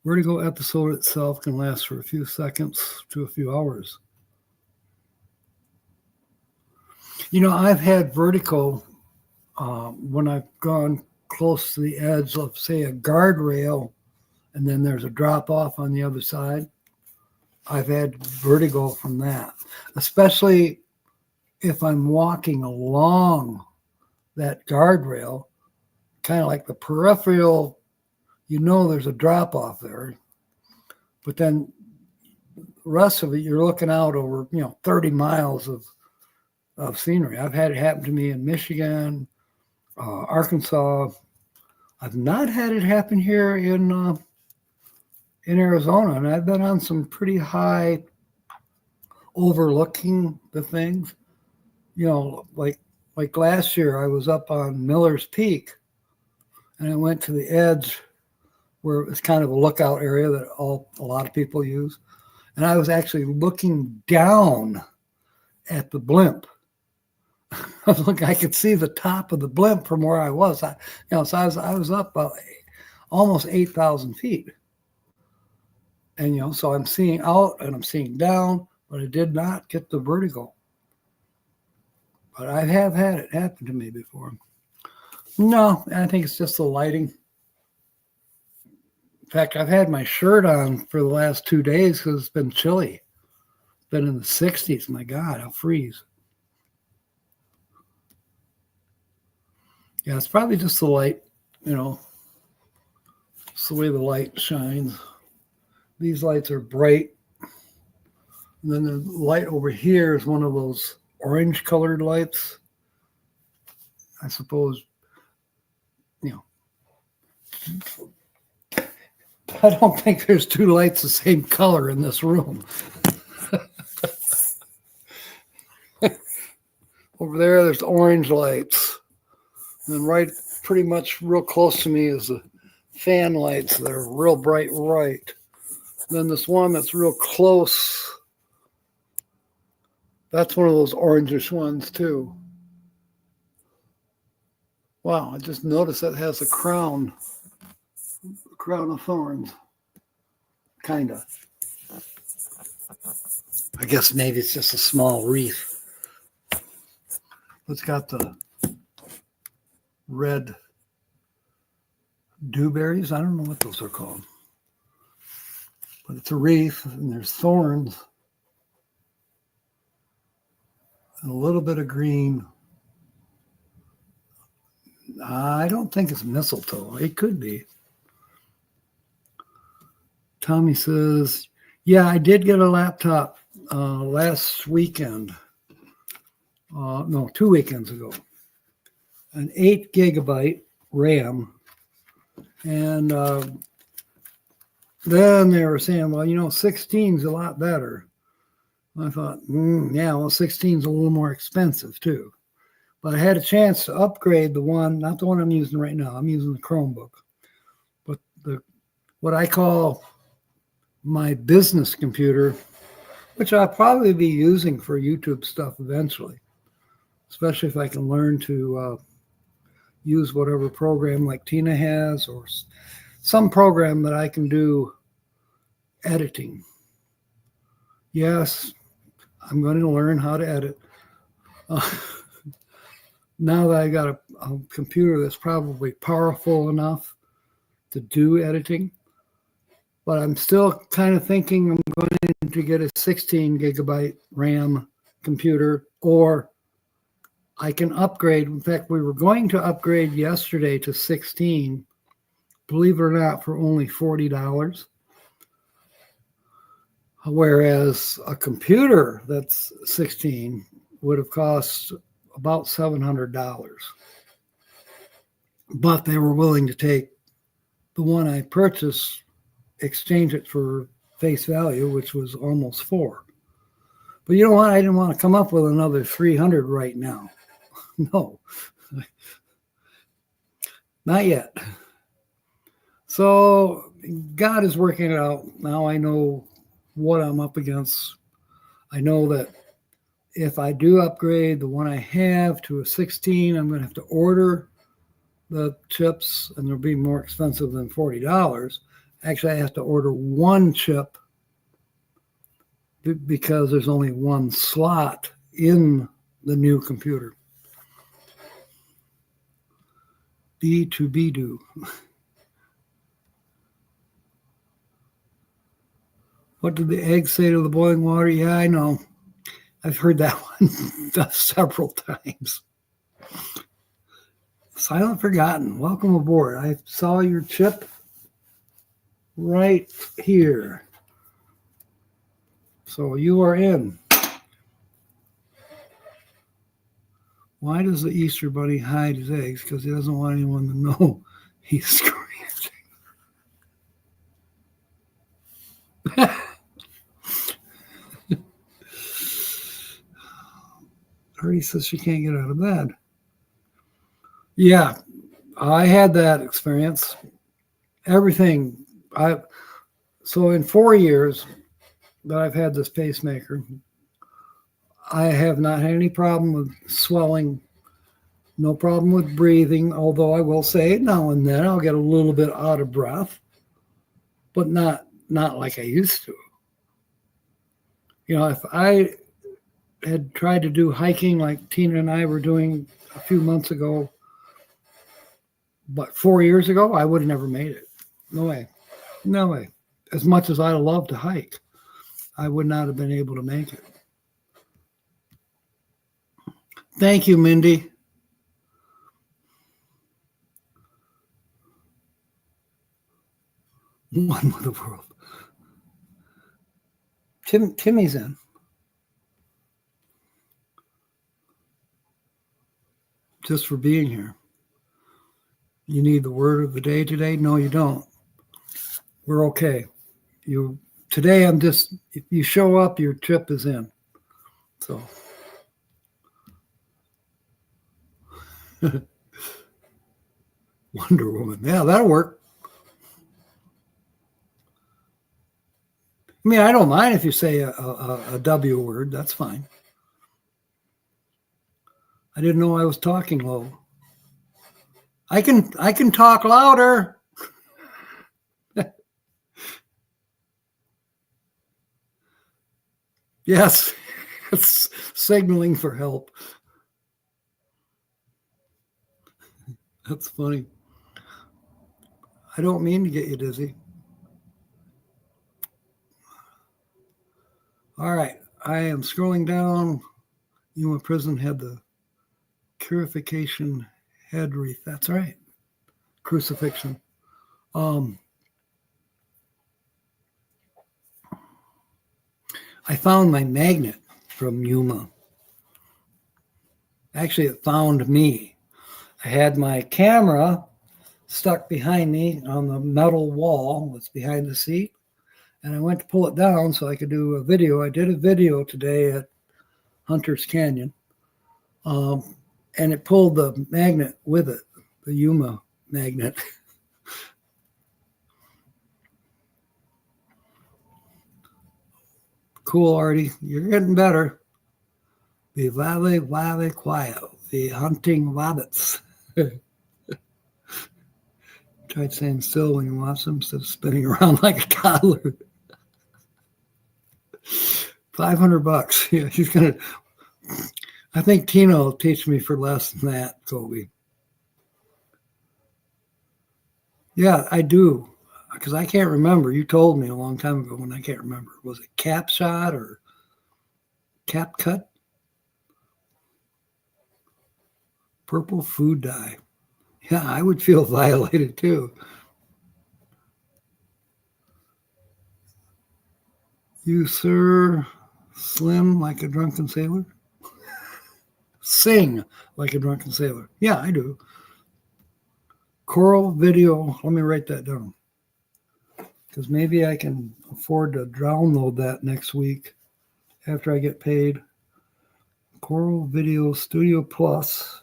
Vertigo episode itself can last for a few seconds to a few hours. You know, I've had vertigo when I've gone close to the edge of, say, a guardrail, and then there's a drop off on the other side. I've had vertigo from that, especially if I'm walking along that guardrail, kind of like the peripheral, you know there's a drop off there, but then the rest of it, you're looking out over, 30 miles of scenery. I've had it happen to me in Michigan, Arkansas. I've not had it happen here in Arizona, and I've been on some pretty high overlooking the things. Like last year, I was up on Miller's Peak, and I went to the edge where it was kind of a lookout area that a lot of people use, and I was actually looking down at the blimp. I could see the top of the blimp from where I was. So I was up about almost 8,000 feet. And, so I'm seeing out and I'm seeing down, but I did not get the vertigo. But I have had it happen to me before. No, I think it's just the lighting. In fact, I've had my shirt on for the last 2 days because it's been chilly. It's been in the 60s. My God, I'll freeze. Yeah, it's probably just the light, it's the way the light shines. These lights are bright. And then the light over here is one of those orange colored lights. I suppose, I don't think there's 2 lights the same color in this room. Over there's orange lights. And right pretty much real close to me is the fan lights that are real bright right. Then this one that's real close, that's one of those orangish ones too. Wow, I just noticed that has a crown of thorns. Kind of. I guess maybe it's just a small wreath. It's got the red dewberries. I don't know what those are called. But it's a wreath, and there's thorns. And a little bit of green. I don't think it's mistletoe. It could be. Tommy says, yeah, I did get a laptop last weekend. No, 2 weekends ago. An 8 gigabyte RAM. And then they were saying, well, 16 is a lot better. I thought, yeah, well, 16 is a little more expensive too. But I had a chance to upgrade the one, not the one I'm using right now. I'm using the Chromebook. But what I call my business computer, which I'll probably be using for YouTube stuff eventually, especially if I can learn to use whatever program like Tina has or some program that I can do editing. Yes, I'm going to learn how to edit. Now that I got a computer that's probably powerful enough to do editing, but I'm still kind of thinking I'm going to get a 16 gigabyte RAM computer, or I can upgrade. In fact, we were going to upgrade yesterday to 16, believe it or not, for only $40. Whereas a computer that's 16 would have cost about $700. But they were willing to take the one I purchased, exchange it for face value, which was almost $4. But you know what? I didn't want to come up with another $300 right now. No, not yet. So God is working it out. Now I know what I'm up against. I know that if I do upgrade the one I have to a 16, I'm going to have to order the chips, and they'll be more expensive than $40. Actually, I have to order one chip because there's only one slot in the new computer. D to be do. What did the egg say to the boiling water? Yeah, I know. I've heard that one several times. Silent Forgotten, welcome aboard. I saw your chip right here. So you are in. Why does the Easter Bunny hide his eggs? Because he doesn't want anyone to know he's scratching. Artie says she can't get out of bed. Yeah, I had that experience. Everything. So in 4 years that I've had this pacemaker, I have not had any problem with swelling, no problem with breathing, although I will say now and then I'll get a little bit out of breath, but not like I used to. You know, if I had tried to do hiking like Tina and I were doing a few months ago, but 4 years ago, I would have never made it. No way. No way. As much as I love to hike, I would not have been able to make it. Thank you, Mindy. One with the world. Timmy's in. Just for being here. You need the word of the day today? No, you don't. We're okay. Today I'm just, if you show up, your trip is in. So Wonder Woman. Yeah, that'll work. I mean, I don't mind if you say a W word. That's fine. I didn't know I was talking low. I can talk louder. Yes, it's signaling for help. That's funny. I don't mean to get you dizzy. All right, I am scrolling down. Yuma Prison had the purification head wreath. That's right. Crucifixion. I found my magnet from Yuma. Actually, it found me. I had my camera stuck behind me on the metal wall that's behind the seat, and I went to pull it down so I could do a video. I did a video today at Hunter's Canyon, and it pulled the magnet with it, the Yuma magnet. Cool, Artie. You're getting better. Be very quiet. The hunting rabbits. Tried staying still when you watch them instead of spinning around like a toddler. $500. Yeah, she's gonna. I think Tina will teach me for less than that, Kobe. Yeah, I do. Because I can't remember. You told me a long time ago when I can't remember. Was it cap shot or cap cut? Purple food dye. Yeah, I would feel violated too. You, sir, slim like a drunken sailor? Sing like a drunken sailor. Yeah, I do. Coral video. Let me write that down. Because maybe I can afford to download that next week after I get paid. Coral Video Studio Plus.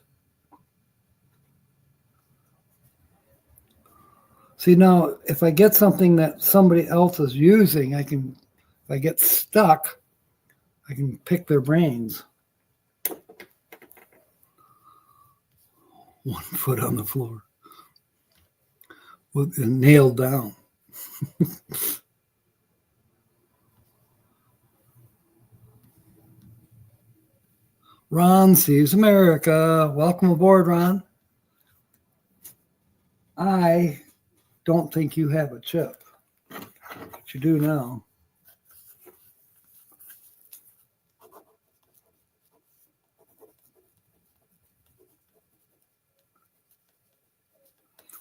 See, now, if I get something that somebody else is using, if I get stuck, I can pick their brains. 1 foot on the floor. With nailed down. Ron sees America. Welcome aboard, Ron. I don't think you have a chip, but you do now.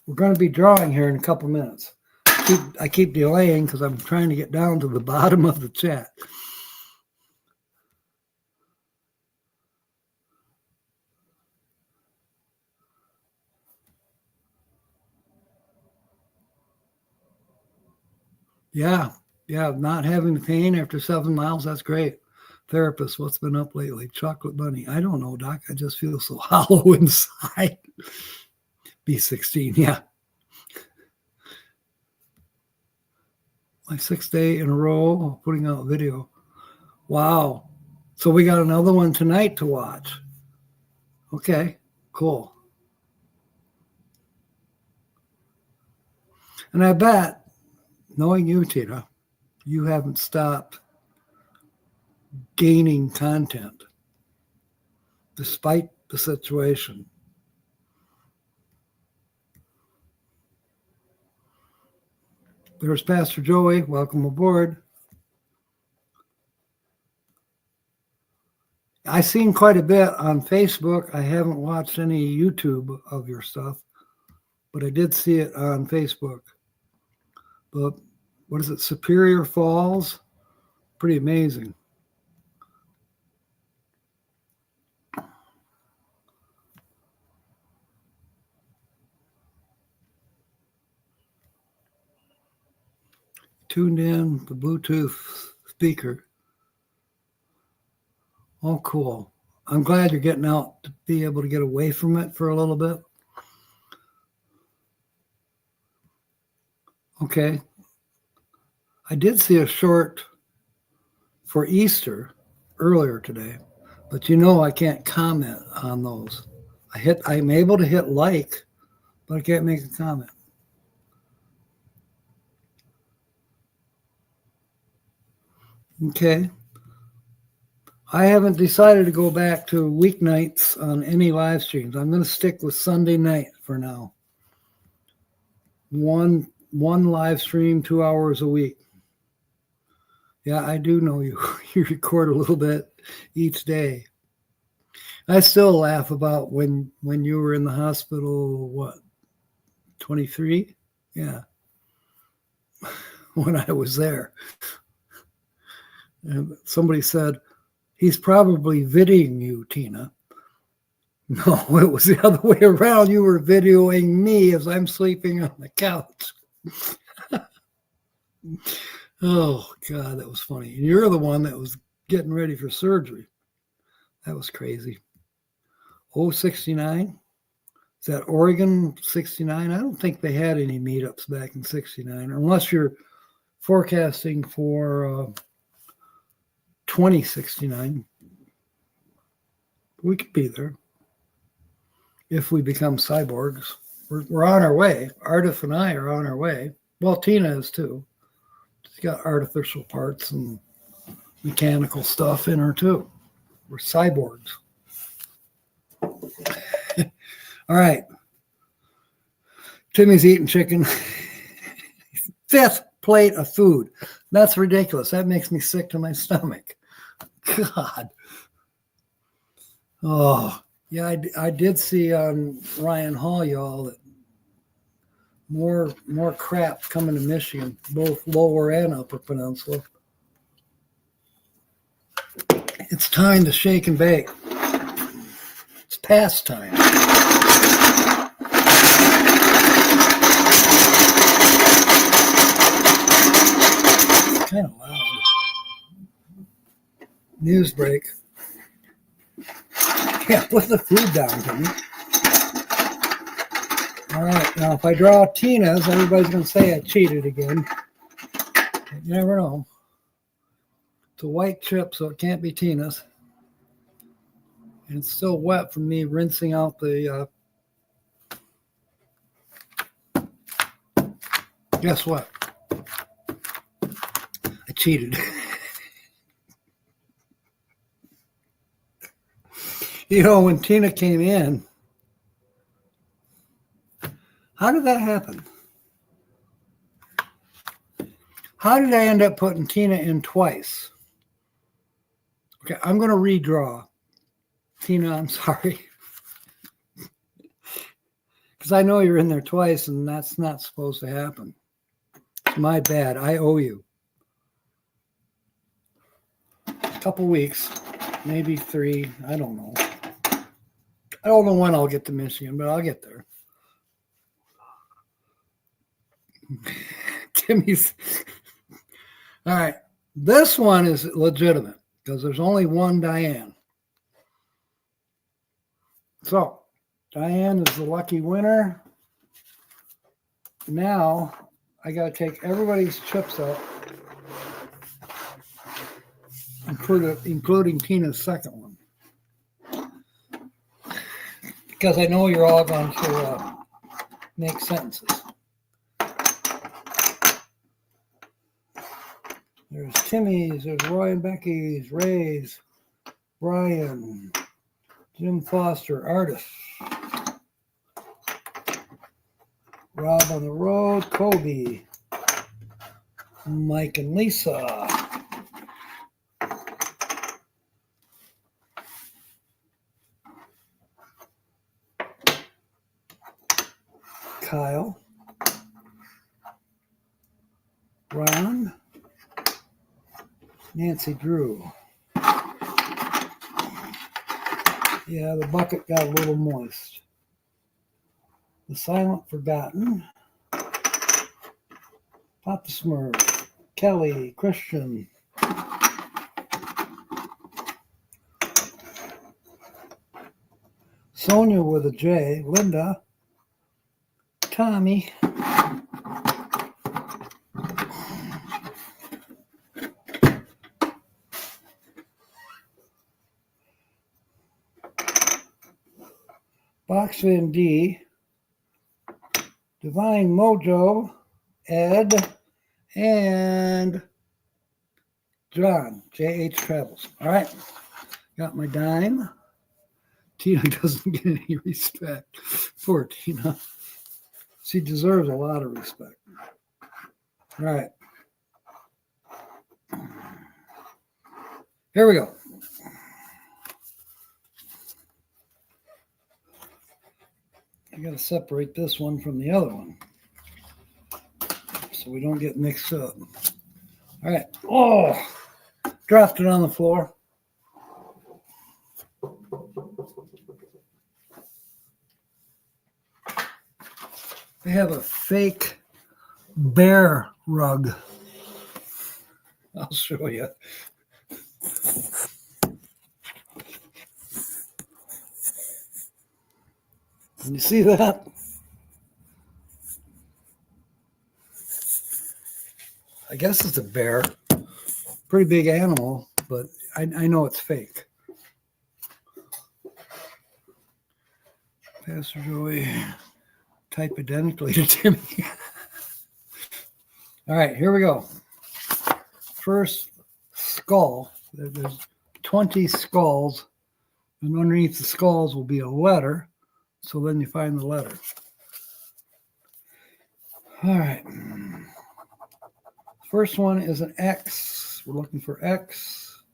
We're going to be drawing here in a couple minutes. I keep delaying because I'm trying to get down to the bottom of the chat. Yeah, not having the pain after 7 miles, that's great. Therapist, what's been up lately? Chocolate bunny. I don't know, Doc. I just feel so hollow inside. B16, yeah. My 6th day in a row putting out video. Wow. So we got another one tonight to watch. Okay, cool. And I bet, knowing you, Tina, you haven't stopped gaining content despite the situation. There's Pastor Joey. Welcome aboard. I've seen quite a bit on Facebook. I haven't watched any YouTube of your stuff, but I did see it on Facebook. But what is it? Superior Falls? Pretty amazing. Tuned in the Bluetooth speaker. Oh, cool. I'm glad you're getting out to be able to get away from it for a little bit. Okay. I did see a short for Easter earlier today, but I can't comment on those. I'm able to hit like, but I can't make a comment. Okay. I haven't decided to go back to weeknights on any live streams. I'm going to stick with Sunday night for now. One live stream, 2 hours a week. Yeah, I do know you. You record a little bit each day. I still laugh about when you were in the hospital, what, 23? Yeah. When I was there. And somebody said, he's probably videoing you, Tina. No, it was the other way around. You were videoing me as I'm sleeping on the couch. Oh, God, that was funny. And you're the one that was getting ready for surgery. That was crazy. 69? Is that Oregon 69? I don't think they had any meetups back in 69, unless you're forecasting for 2069. We could be there if we become cyborgs. We're on our way. Ardith and I are on our way. Well, Tina is too. She's got artificial parts and mechanical stuff in her too. We're cyborgs. All right. Timmy's eating chicken. 5th plate of food. That's ridiculous. That makes me sick to my stomach. God. Oh, yeah, I did see on Ryan Hall, y'all, that more crap coming to Michigan, both lower and upper peninsula. It's time to shake and bake. It's past time. Kind of loud. News break. Yeah, put the food down, Timmy. All right, now if I draw Tina's, everybody's going to say I cheated again. But you never know. It's a white chip, so it can't be Tina's. And it's still wet from me rinsing out the... Guess what? I cheated. You know, when Tina came in, how did that happen? How did I end up putting Tina in twice? Okay, I'm going to redraw. Tina, I'm sorry. Because I know you're in there twice, and that's not supposed to happen. It's my bad. I owe you. A couple weeks, maybe 3. I don't know. I don't know when I'll get to Michigan, but I'll get there. Timmy's. All right. This one is legitimate because there's only one Diane. So, Diane is the lucky winner. Now, I got to take everybody's chips out, including Tina's second one. Because I know you're all going to make sentences. There's Timmy's, there's Roy and Becky's, Ray's, Brian, Jim Foster, artist. Rob on the road, Kobe, Mike and Lisa. Kyle, Ron, Nancy Drew. Yeah, the bucket got a little moist. The Silent Forgotten, Papa Smurf, Kelly, Christian, Sonia with a J, Linda, Tommy, Box Van D, Divine Mojo, Ed, and John, J.H. Travels. All right, got my dime. Tina doesn't get any respect. Poor Tina. She deserves a lot of respect. All right. Here we go. I got to separate this one from the other one so we don't get mixed up. All right. Oh, dropped it on the floor. They have a fake bear rug. I'll show you. Can you see that? I guess it's a bear. Pretty big animal, but I know it's fake. Pastor Joey, type identically to Timmy. All right, here we go. First skull. There's 20 skulls, and underneath the skulls will be a letter. So then you find the letter. All right. First one is an X. We're looking for X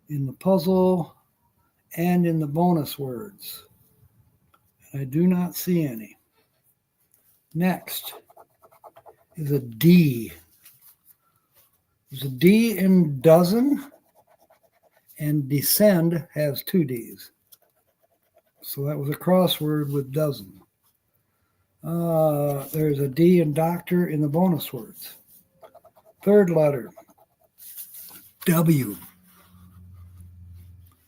in the puzzle and in the bonus words. And I do not see any. Next is a D. There's a D in dozen and descend has 2 D's. So that was a crossword with dozen. There's a D in doctor in the bonus words. Third letter, W.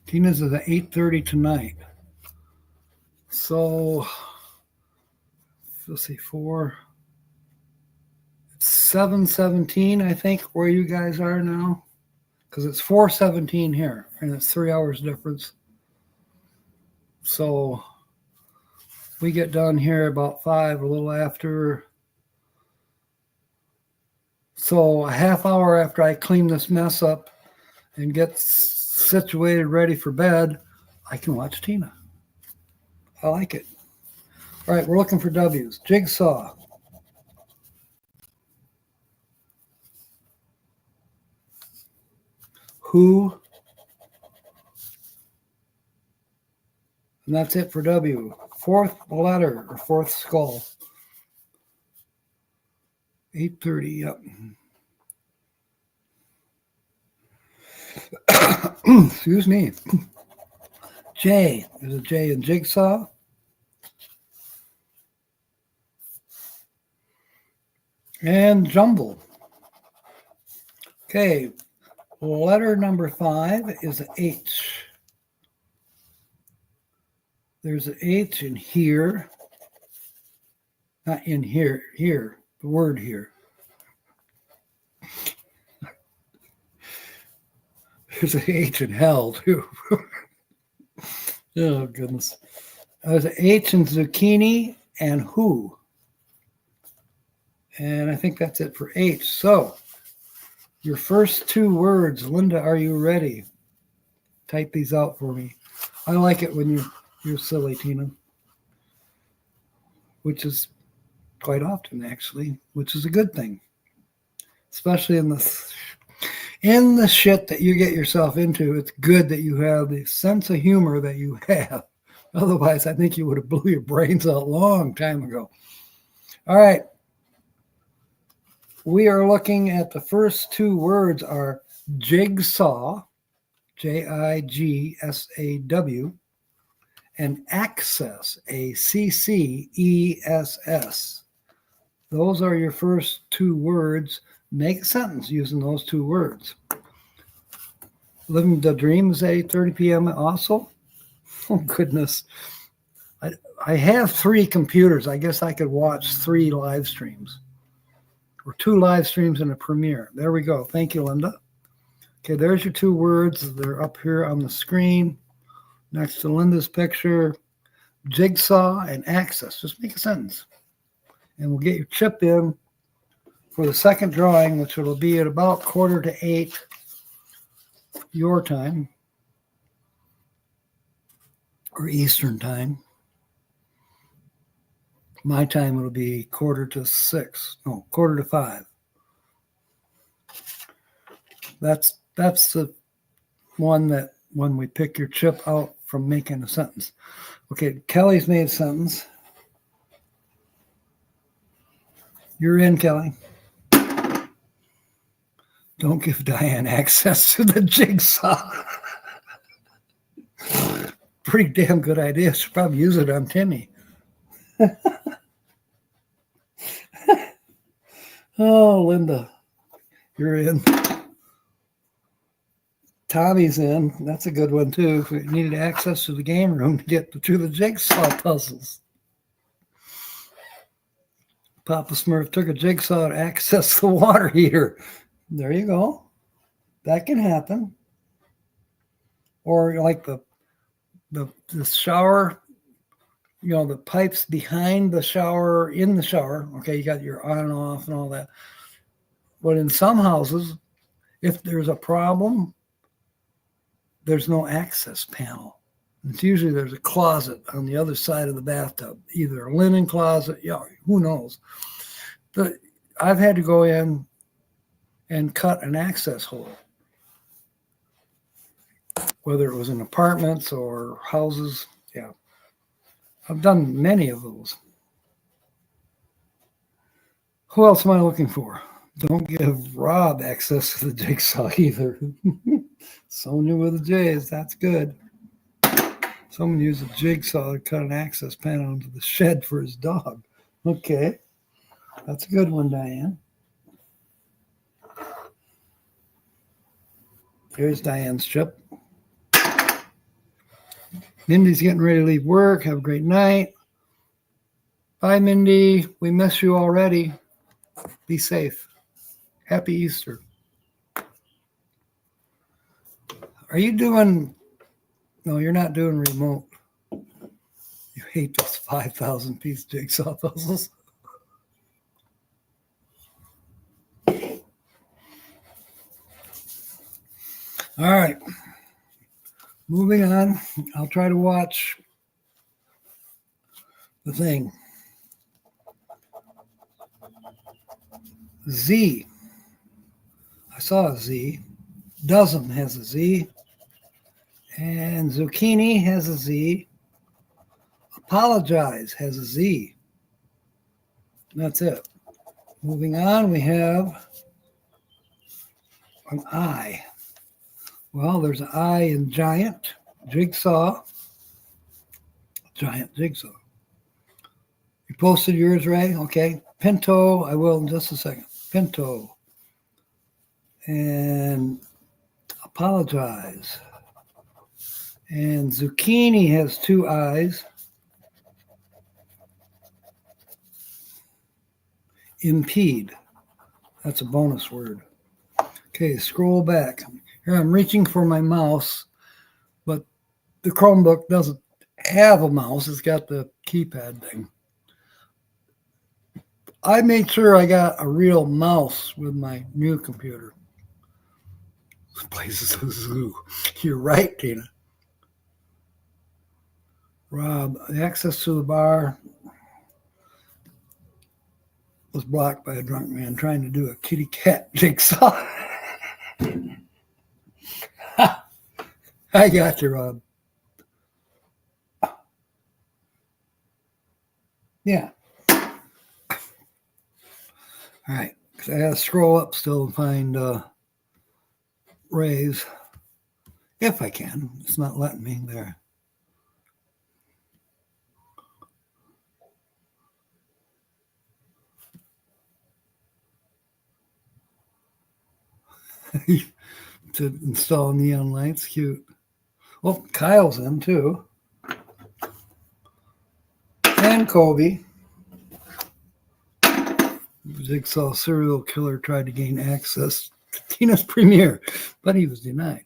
Tina's is at 8:30 tonight. So let's see, 4. It's 7:17, I think, where you guys are now. Because it's 4:17 here, and it's 3 hours difference. So we get done here about 5, a little after. So a half hour after I clean this mess up and get situated, ready for bed, I can watch Tina. I like it. All right, we're looking for W's. Jigsaw. Who. And that's it for W. Fourth letter, or fourth skull. 8:30, yep. Excuse me. J. There's a J in jigsaw. And jumble. Okay, letter number 5 is H. There's an H in here. Not in here, here, the word here. There's an H in hell, too. Oh, goodness. There's an H in zucchini and who. And I think that's it for H. So, your first 2 words. Linda, are you ready? Type these out for me. I like it when you're silly, Tina. Which is quite often, actually, which is a good thing. Especially in the shit that you get yourself into. It's good that you have the sense of humor that you have. Otherwise, I think you would have blew your brains out a long time ago. All right. We are looking at the first 2 words are jigsaw, Jigsaw, and access, Access. Those are your first 2 words. Make a sentence using those 2 words. Living the dream is at 8:30 p.m. also. Oh, goodness. I have 3 computers. I guess I could watch 3 live streams. Or 2 live streams and a premiere. There we go. Thank you, Linda. Okay, there's your 2 words. They're up here on the screen next to Linda's picture. Jigsaw and access. Just make a sentence. And we'll get your chip in for the second drawing, which will be at about 7:45 your time, or Eastern time. My time will be 5:45. That's the one that when we pick your chip out from making a sentence. Okay, Kelly's made a sentence. You're in, Kelly. Don't give Diane access to the jigsaw. Pretty damn good idea. Should probably use it on Timmy. Oh, Linda, you're in. Tommy's in. That's a good one, too. We needed access to the game room to get through the jigsaw puzzles. Papa Smurf took a jigsaw to access the water heater. There you go. That can happen. Or like the shower, the pipes behind the shower, in the shower. Okay, you got your on and off and all that. But in some houses, if there's a problem, there's no access panel. It's usually there's a closet on the other side of the bathtub, either a linen closet, who knows. But I've had to go in and cut an access hole, whether it was in apartments or houses. Yeah, I've done many of those. Who else am I looking for? Don't give Rob access to the jigsaw either. Sonia with the J's, that's good. Someone used a jigsaw to cut an access panel into the shed for his dog. Okay, that's a good one, Diane. Here's Diane's chip. Mindy's getting ready to leave work. Have a great night. Bye, Mindy. We miss you already. Be safe. Happy Easter. Are you doing... No, you're not doing remote. You hate those 5,000 piece jigsaw puzzles. All right. Moving on. I'll try to watch the thing. Z. I saw a Z. Dozen has a Z. And zucchini has a Z. Apologize has a Z. That's it. Moving on, we have an I. Well, there's an I in giant, jigsaw, giant jigsaw. You posted yours, Ray? Okay. Pinto, I will in just a second. Pinto. And apologize. And zucchini has two I's. Impede. That's a bonus word. Okay, scroll back. Here I'm reaching for my mouse, but the Chromebook doesn't have a mouse. It's got the keypad thing. I made sure I got a real mouse with my new computer. This place is a zoo. You're right, Tina. Rob, access to the bar was blocked by a drunk man trying to do a kitty cat jigsaw. I got you, Rob. Yeah. All right. I got to scroll up still and find Ray's. If I can. It's not letting me there. To install neon lights. Cute. Well, Kyle's in too. And Kobe. Jigsaw serial killer tried to gain access to Tina's premiere, but he was denied.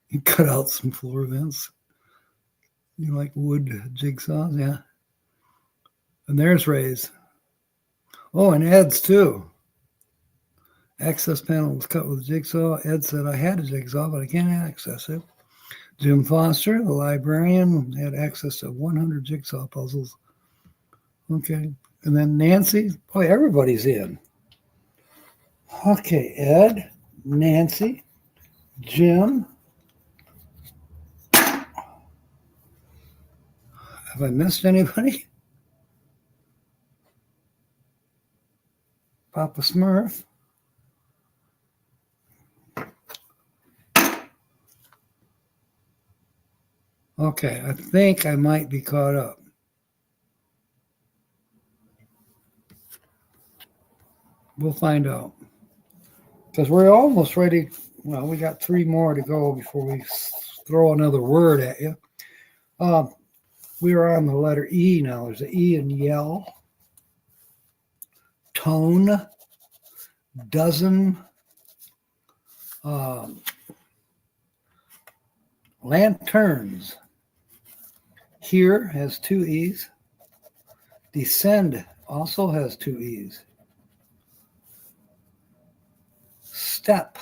He cut out some floor vents. You like wood jigsaws? Yeah. And there's Ray's. Oh, and Ed's too. Access panel was cut with a jigsaw. Ed said, I had a jigsaw, but I can't access it. Jim Foster, the librarian, had access to 100 jigsaw puzzles. Okay. And then Nancy. Boy, everybody's in. Okay, Ed, Nancy, Jim. Have I missed anybody? Papa Smurf. Okay, I think I might be caught up. We'll find out. Because we're almost ready. Well, we got 3 more to go before we throw another word at you. We are on the letter E now. There's an E in yell, tone, dozen, lanterns. Here has 2 E's. Descend also has 2 E's. Step.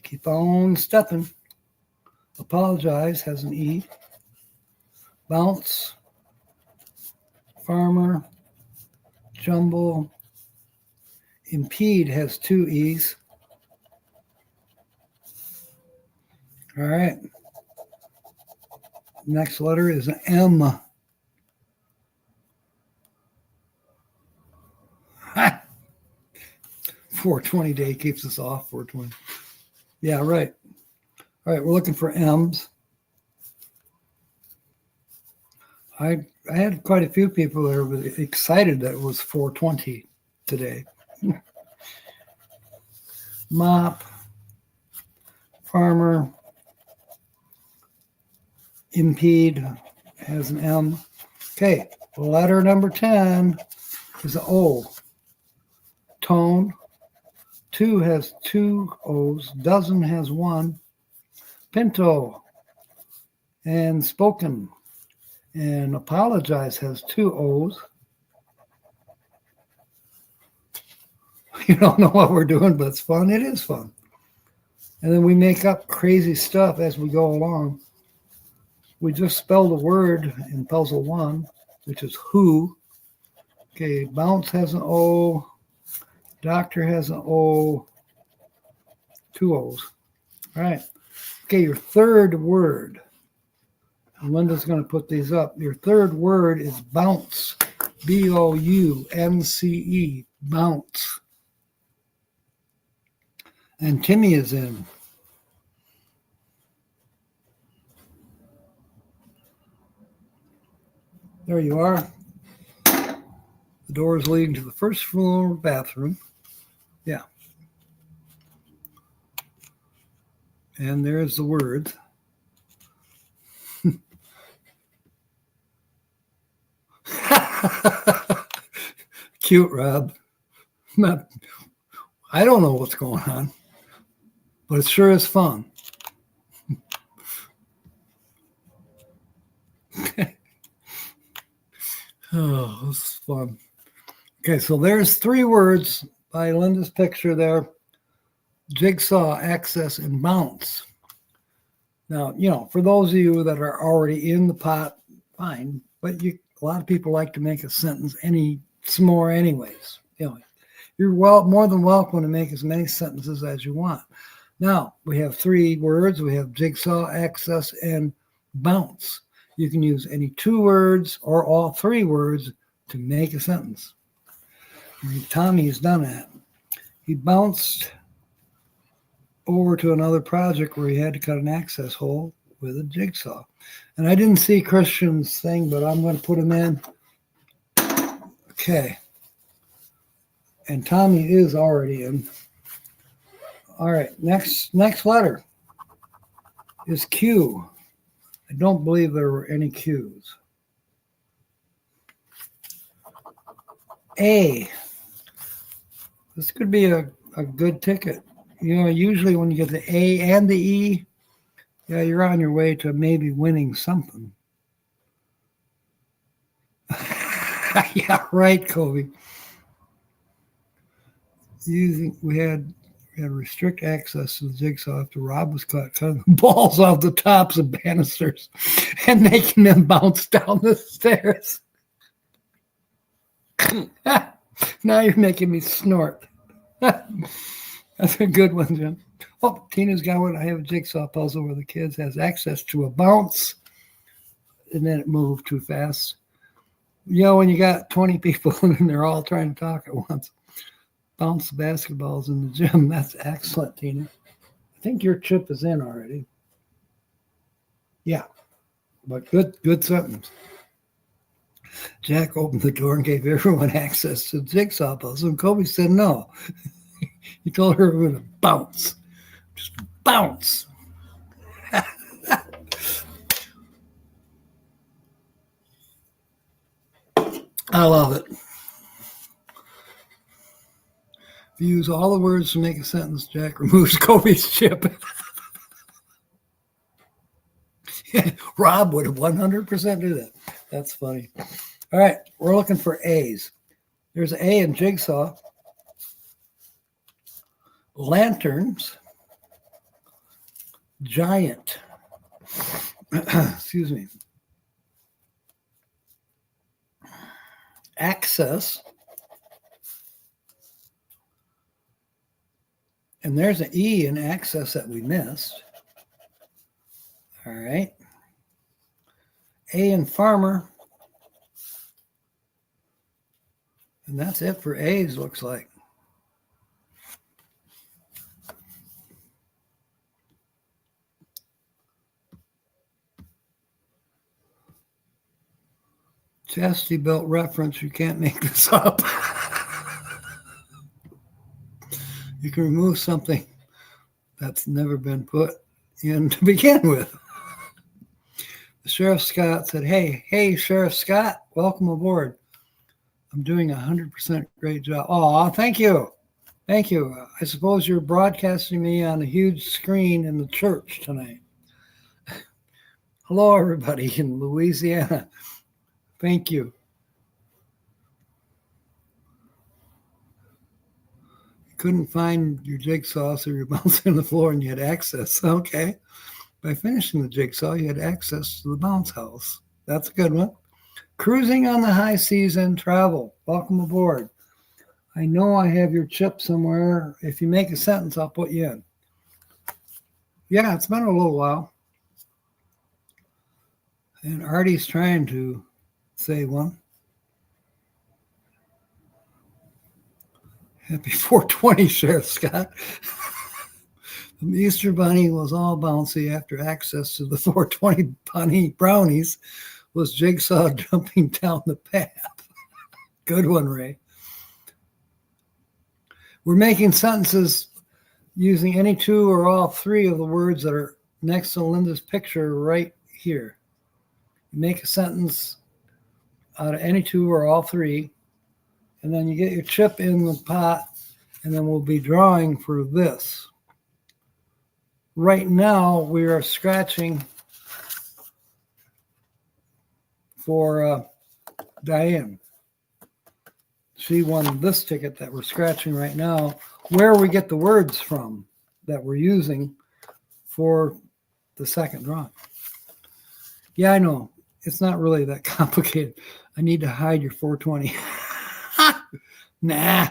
Keep on stepping. Apologize has an E. Bounce. Farmer. Jumble. Impede has 2 E's. All right. Next letter is an M. Ha! 420 day keeps us off 420. Yeah, right. All right, we're looking for M's. I had quite a few people that were excited that it was 420 today. Mop, farmer, impede has an M. Okay, letter number 10 is an O. Tone, 2 has 2 O's, dozen has 1. Pinto, and spoken, and apologize has 2 O's. You don't know what we're doing, but it's fun. It is fun. And then we make up crazy stuff as we go along. We just spelled a word in puzzle 1, which is who. Okay, bounce has an O. Doctor has an O. 2 O's. All right. Okay, your third word. And Linda's going to put these up. Your third word is bounce. B-O-U-N-C-E. Bounce. And Timmy is in. There you are. The door is leading to the first floor bathroom. Yeah. And there's the word. Cute, Rob. I don't know what's going on, but it sure is fun. Oh, this is fun. Okay, so there's 3 words by Linda's picture there. Jigsaw, access, and bounce. Now, for those of you that are already in the pot, fine. But a lot of people like to make a sentence some more anyways. You're more than welcome to make as many sentences as you want. Now, we have 3 words. We have jigsaw, access, and bounce. You can use any 2 words or all 3 words to make a sentence. Tommy's done that. He bounced over to another project where he had to cut an access hole with a jigsaw. And I didn't see Christian's thing, but I'm going to put him in. Okay. And Tommy is already in. All right, next letter is Q. I don't believe there were any Q's. A. This could be a good ticket. Usually when you get the A and the E, you're on your way to maybe winning something. Yeah, right, Kobe. We had restrict access to the jigsaw after Rob was cutting the balls off the tops of banisters and making them bounce down the stairs. Now you're making me snort. That's a good one, Jim. Oh, Tina's got one. I have a jigsaw puzzle where the kids has access to a bounce, and then it moved too fast. When you got 20 people and they're all trying to talk at once. Bounce the basketballs in the gym. That's excellent, Tina. I think your chip is in already. Yeah, but good sentence. Jack opened the door and gave everyone access to the jigsaw puzzle, and Kobe said no. He told her we're going to bounce. Just bounce. I love it. If you use all the words to make a sentence, Jack removes Kobe's chip. Rob would 100% do that. That's funny. All right, we're looking for A's. There's an A in jigsaw. Lanterns. Giant. Excuse me. Access. And there's an E in access that we missed. All right. A in farmer. And that's it for A's, looks like. Chastity belt reference. You can't make this up. You can remove something that's never been put in to begin with. Sheriff Scott said, hey, Sheriff Scott, welcome aboard. I'm doing 100% great job. Oh, thank you. Thank you. I suppose you're broadcasting me on a huge screen in the church tonight. Hello, everybody in Louisiana. Thank you. You couldn't find your jigsaw, so you're bouncing on the floor and you had access. Okay. By finishing the jigsaw, you had access to the bounce house. That's a good one. Cruising on the high seas and travel. Welcome aboard. I know I have your chip somewhere. If you make a sentence, I'll put you in. Yeah, it's been a little while. And Artie's trying to say one. Happy 420, Sheriff Scott. The Easter Bunny was all bouncy after access to the 420 bunny brownies was jigsaw jumping down the path. Good one, Ray. We're making sentences using any two or all three of the words that are next to Linda's picture right here. You make a sentence out of any two or all three, and then you get your chip in the pot, and then we'll be drawing for this. Right now, we are scratching for Diane. She won this ticket that we're scratching right now, where we get the words from that we're using for the second drawing. Yeah, I know. It's not really that complicated. I need to hide your 420. Nah.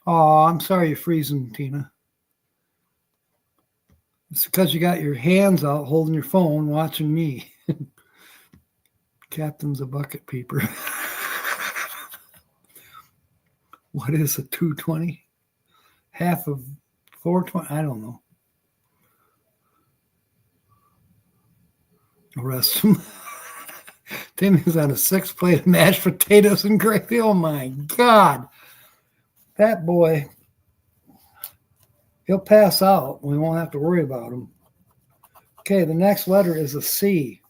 Oh, I'm sorry you're freezing, Tina. It's because you got your hands out holding your phone watching me. Captain's a bucket peeper. What is a 220? Half of 420? I don't know. Arrest him. Timmy's on a 6-plate of mashed potatoes and gravy. Oh my God. That boy, he'll pass out. We won't have to worry about him. Okay, the next letter is a C.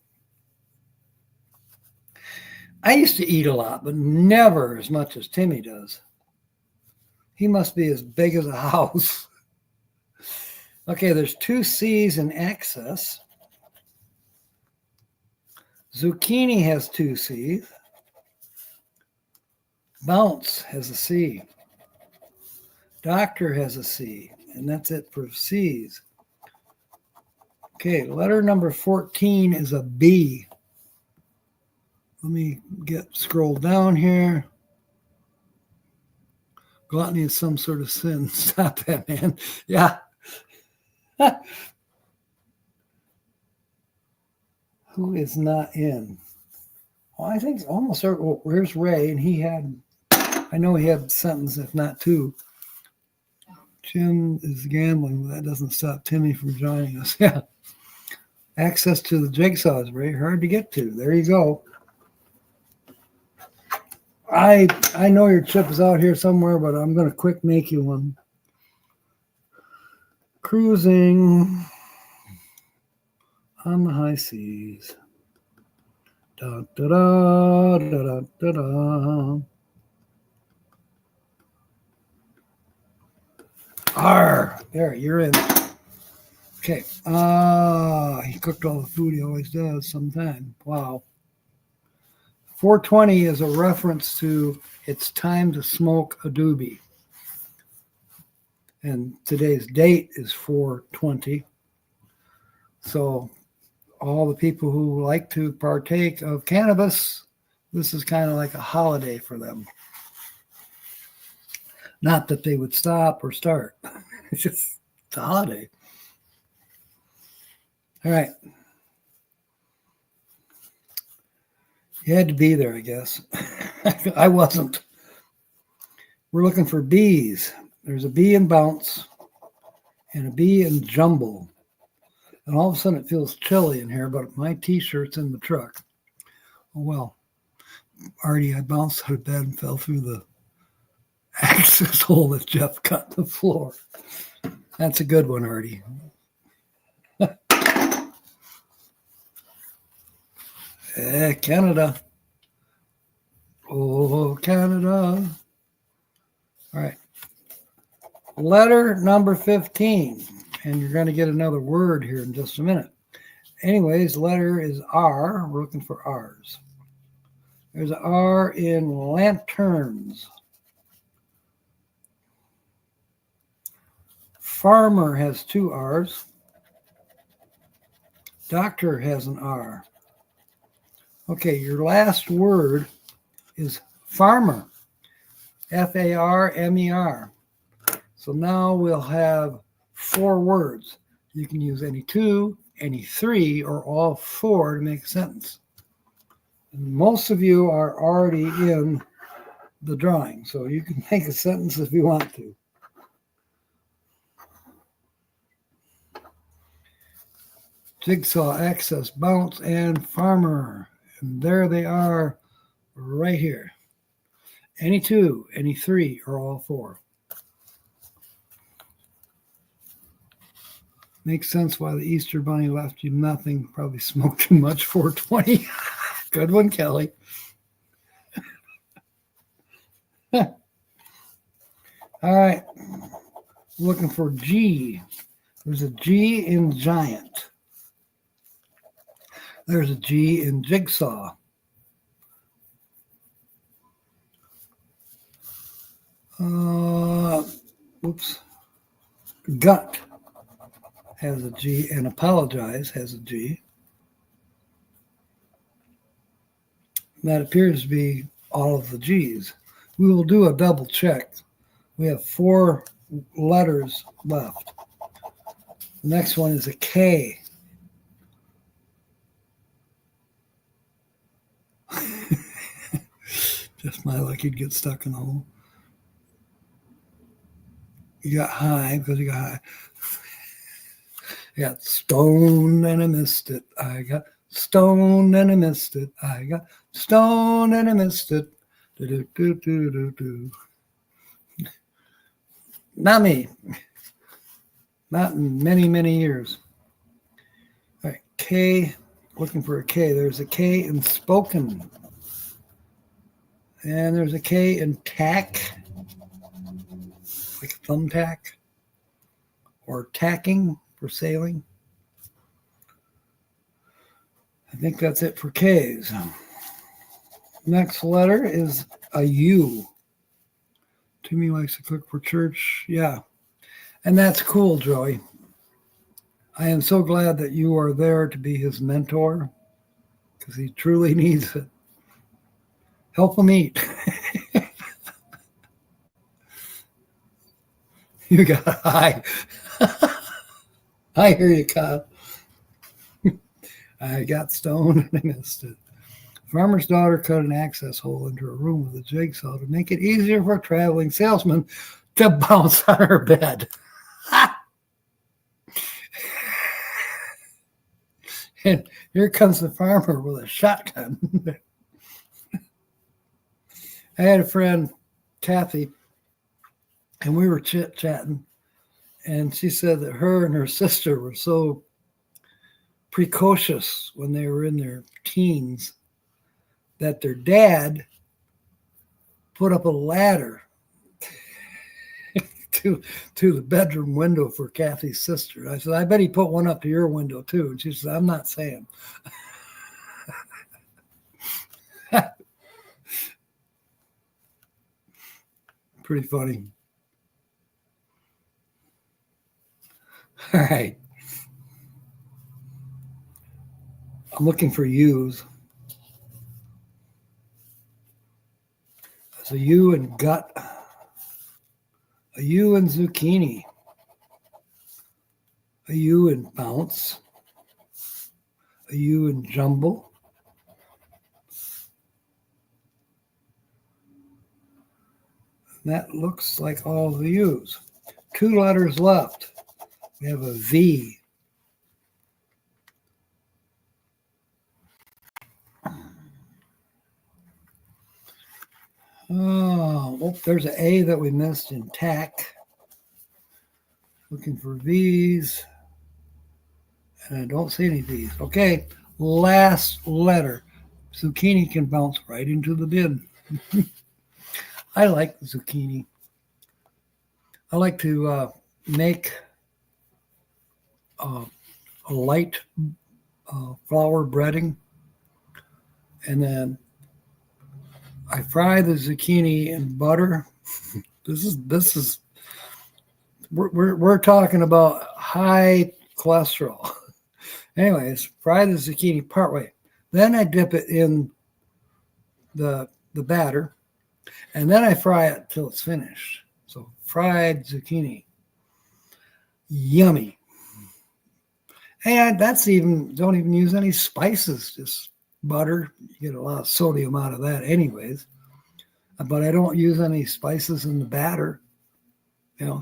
I used to eat a lot, but never as much as Timmy does. He must be as big as a house. Okay, there's 2 C's in excess. Zucchini has 2 C's. Bounce has a C. Doctor has a C. And that's it for C's. Okay, letter number 14 is a B. Let me scroll down here. Gluttony is some sort of sin. Stop that, man. Yeah. Who is not in? Well, I think almost. Oh, where's Ray? And I know he had a sentence, if not 2. Jim is gambling, but that doesn't stop Timmy from joining us. Yeah. Access to the jigsaw is very hard to get to. There you go. I know your chip is out here somewhere, but I'm going to quick make you one. Cruising on the high seas. Da, da, da, da, da, da. Arr, there, you're in. Okay. He cooked all the food he always does sometime. Wow. 420 is a reference to it's time to smoke a doobie. And today's date is 420. So all the people who like to partake of cannabis, this is kind of like a holiday for them. Not that they would stop or start. It's a holiday. All right. You had to be there, I guess. I wasn't. We're looking for B's. There's a B in bounce and a B in jumble. And all of a sudden it feels chilly in here, but my t-shirt's in the truck. Oh, well. Artie, I bounced out of bed and fell through the access hole that Jeff cut in the floor. That's a good one, Artie. Canada. Oh, Canada. All right. Letter number 15. And you're going to get another word here in just a minute. Anyways, letter is R. We're looking for R's. There's an R in lanterns. Farmer has 2 R's. Doctor has an R. Okay, your last word is farmer. Farmer. So now we'll have 4 words. You can use any 2, any 3, or all 4 to make a sentence. And most of you are already in the drawing, so you can make a sentence if you want to. Jigsaw, access, bounce, and farmer. And there they are right here. Any 2, any 3, or all 4. Makes sense why the Easter Bunny left you nothing. Probably smoked too much 420. Good one, Kelly. All right. Looking for G. There's a G in giant. There's a G in jigsaw. Oops. Gut has a G, and apologize has a G. That appears to be all of the G's. We will do a double check. We have 4 letters left. The next one is a K. Just my luck, you'd get stuck in the hole. You got high because you got high. I got stoned and I missed it. I got stoned and I missed it. I got stoned and I missed it. Do. Not me. Not in many, many years. All right, K, looking for a K. There's a K in spoken. And there's a K in tack, like a thumbtack, or tacking for sailing. I think that's it for K's. Next letter is a U. Timmy likes to cook for church. Yeah. And that's cool, Joey. I am so glad that you are there to be his mentor, because he truly needs it. Help him eat. You got high. I hear you, Kyle. I got stoned and I missed it. Farmer's daughter cut an access hole into her room with a jigsaw to make it easier for a traveling salesman to bounce on her bed. And here comes the farmer with a shotgun. I had a friend, Kathy, and we were chit-chatting, and she said that her and her sister were so precocious when they were in their teens that their dad put up a ladder to the bedroom window for Kathy's sister. I said, I bet he put one up to your window too. And she said, I'm not saying. Pretty funny. All right. I'm looking for U's. There's a U in gut, a U in zucchini, a U in bounce, a U in jumble, and that looks like all the U's. 2 letters left. We have a V. Oh, there's an A that we missed in TAC. Looking for V's. And I don't see any V's. Okay, last letter. Zucchini can bounce right into the bin. I like zucchini. I like to make a light flour breading, and then I fry the zucchini in butter. This is we're talking about high cholesterol. Anyways, fry the zucchini partway. Then I dip it in the batter, and then I fry it till it's finished. So fried zucchini, yummy. And that's don't even use any spices, just butter. You get a lot of sodium out of that anyways. But I don't use any spices in the batter.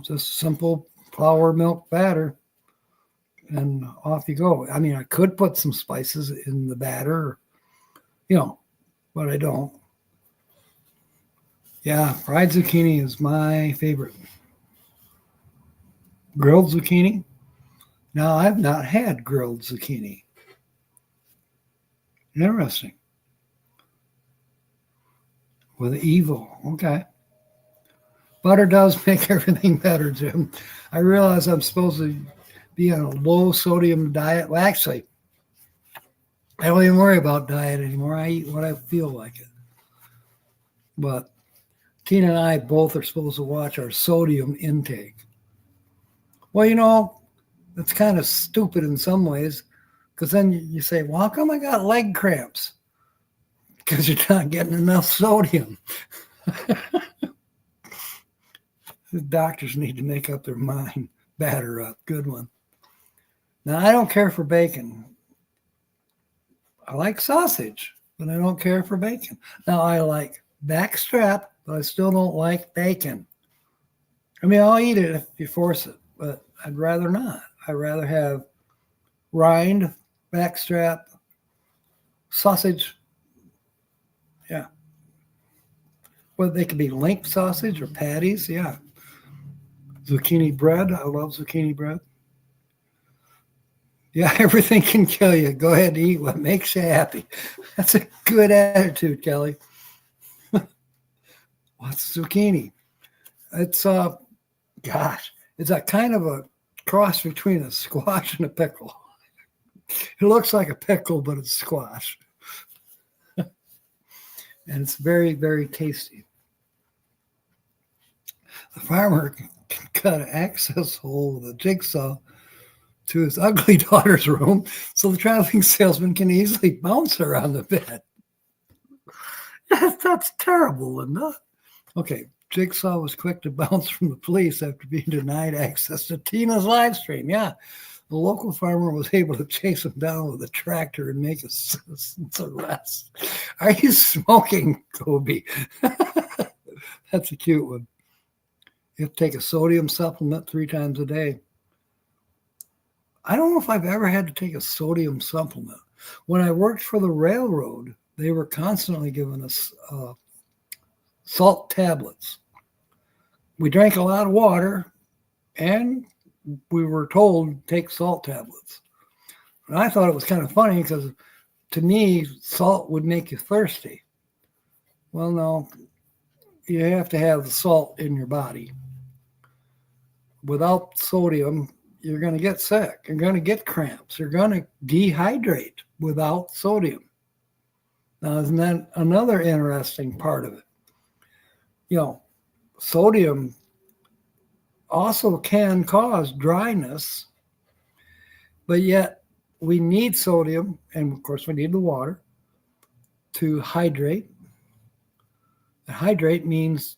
Just simple flour milk batter. And off you go. I mean, I could put some spices in the batter, but I don't. Yeah, fried zucchini is my favorite. Grilled zucchini? Now, I've not had grilled zucchini. Interesting. With evil. Okay. Butter does make everything better, Jim. I realize I'm supposed to be on a low sodium diet. Well, actually, I don't even worry about diet anymore. I eat what I feel like it. But Tina and I both are supposed to watch our sodium intake. Well, that's kind of stupid in some ways, because then you say, well, how come I got leg cramps? Because you're not getting enough sodium. The doctors need to make up their mind. Batter up. Good one. Now, I don't care for bacon. I like sausage, but I don't care for bacon. Now, I like backstrap, but I still don't like bacon. I mean, I'll eat it if you force it, but I'd rather not. I'd rather have rind, backstrap, sausage. Yeah. Well, they could be link sausage or patties. Yeah. Zucchini bread. I love zucchini bread. Yeah, everything can kill you. Go ahead and eat what makes you happy. That's a good attitude, Kelly. What's zucchini? It's it's a kind of a cross between a squash and a pickle. It looks like a pickle, but it's squash. And it's very, very tasty. The farmer can cut an access hole with a jigsaw to his ugly daughter's room so the traveling salesman can easily bounce her on the bed. That's terrible, isn't it? Okay, Jigsaw was quick to bounce from the police after being denied access to Tina's live stream. Yeah, the local farmer was able to chase him down with a tractor and make a citizen's arrest. Are you smoking, Kobe? That's a cute one. You have to take a sodium supplement 3 times a day. I don't know if I've ever had to take a sodium supplement. When I worked for the railroad, they were constantly giving us salt tablets. We drank a lot of water, and we were told to take salt tablets. And I thought it was kind of funny because, to me, salt would make you thirsty. Well, no, you have to have the salt in your body. Without sodium, you're going to get sick. You're going to get cramps. You're going to dehydrate without sodium. Now, isn't that another interesting part of it? Sodium also can cause dryness, but yet we need sodium, and of course we need the water to hydrate. And hydrate means,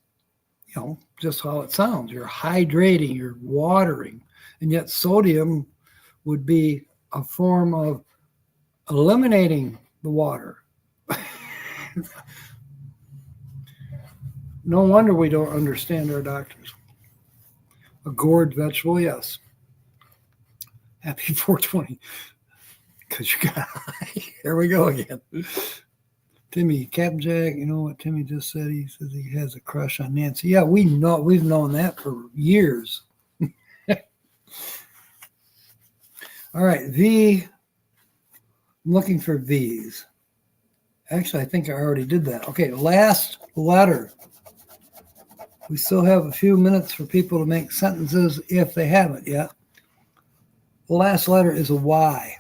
just how it sounds. You're hydrating, you're watering, and yet sodium would be a form of eliminating the water. No wonder we don't understand our doctors. A gourd vegetable, yes. Happy 420. Because you got, here we go again. Timmy Capjack, you know what Timmy just said? He says he has a crush on Nancy. Yeah, we've known that for years. All right, V. I'm looking for V's. Actually, I think I already did that. Okay, last letter. We still have a few minutes for people to make sentences if they haven't yet. The last letter is a Y.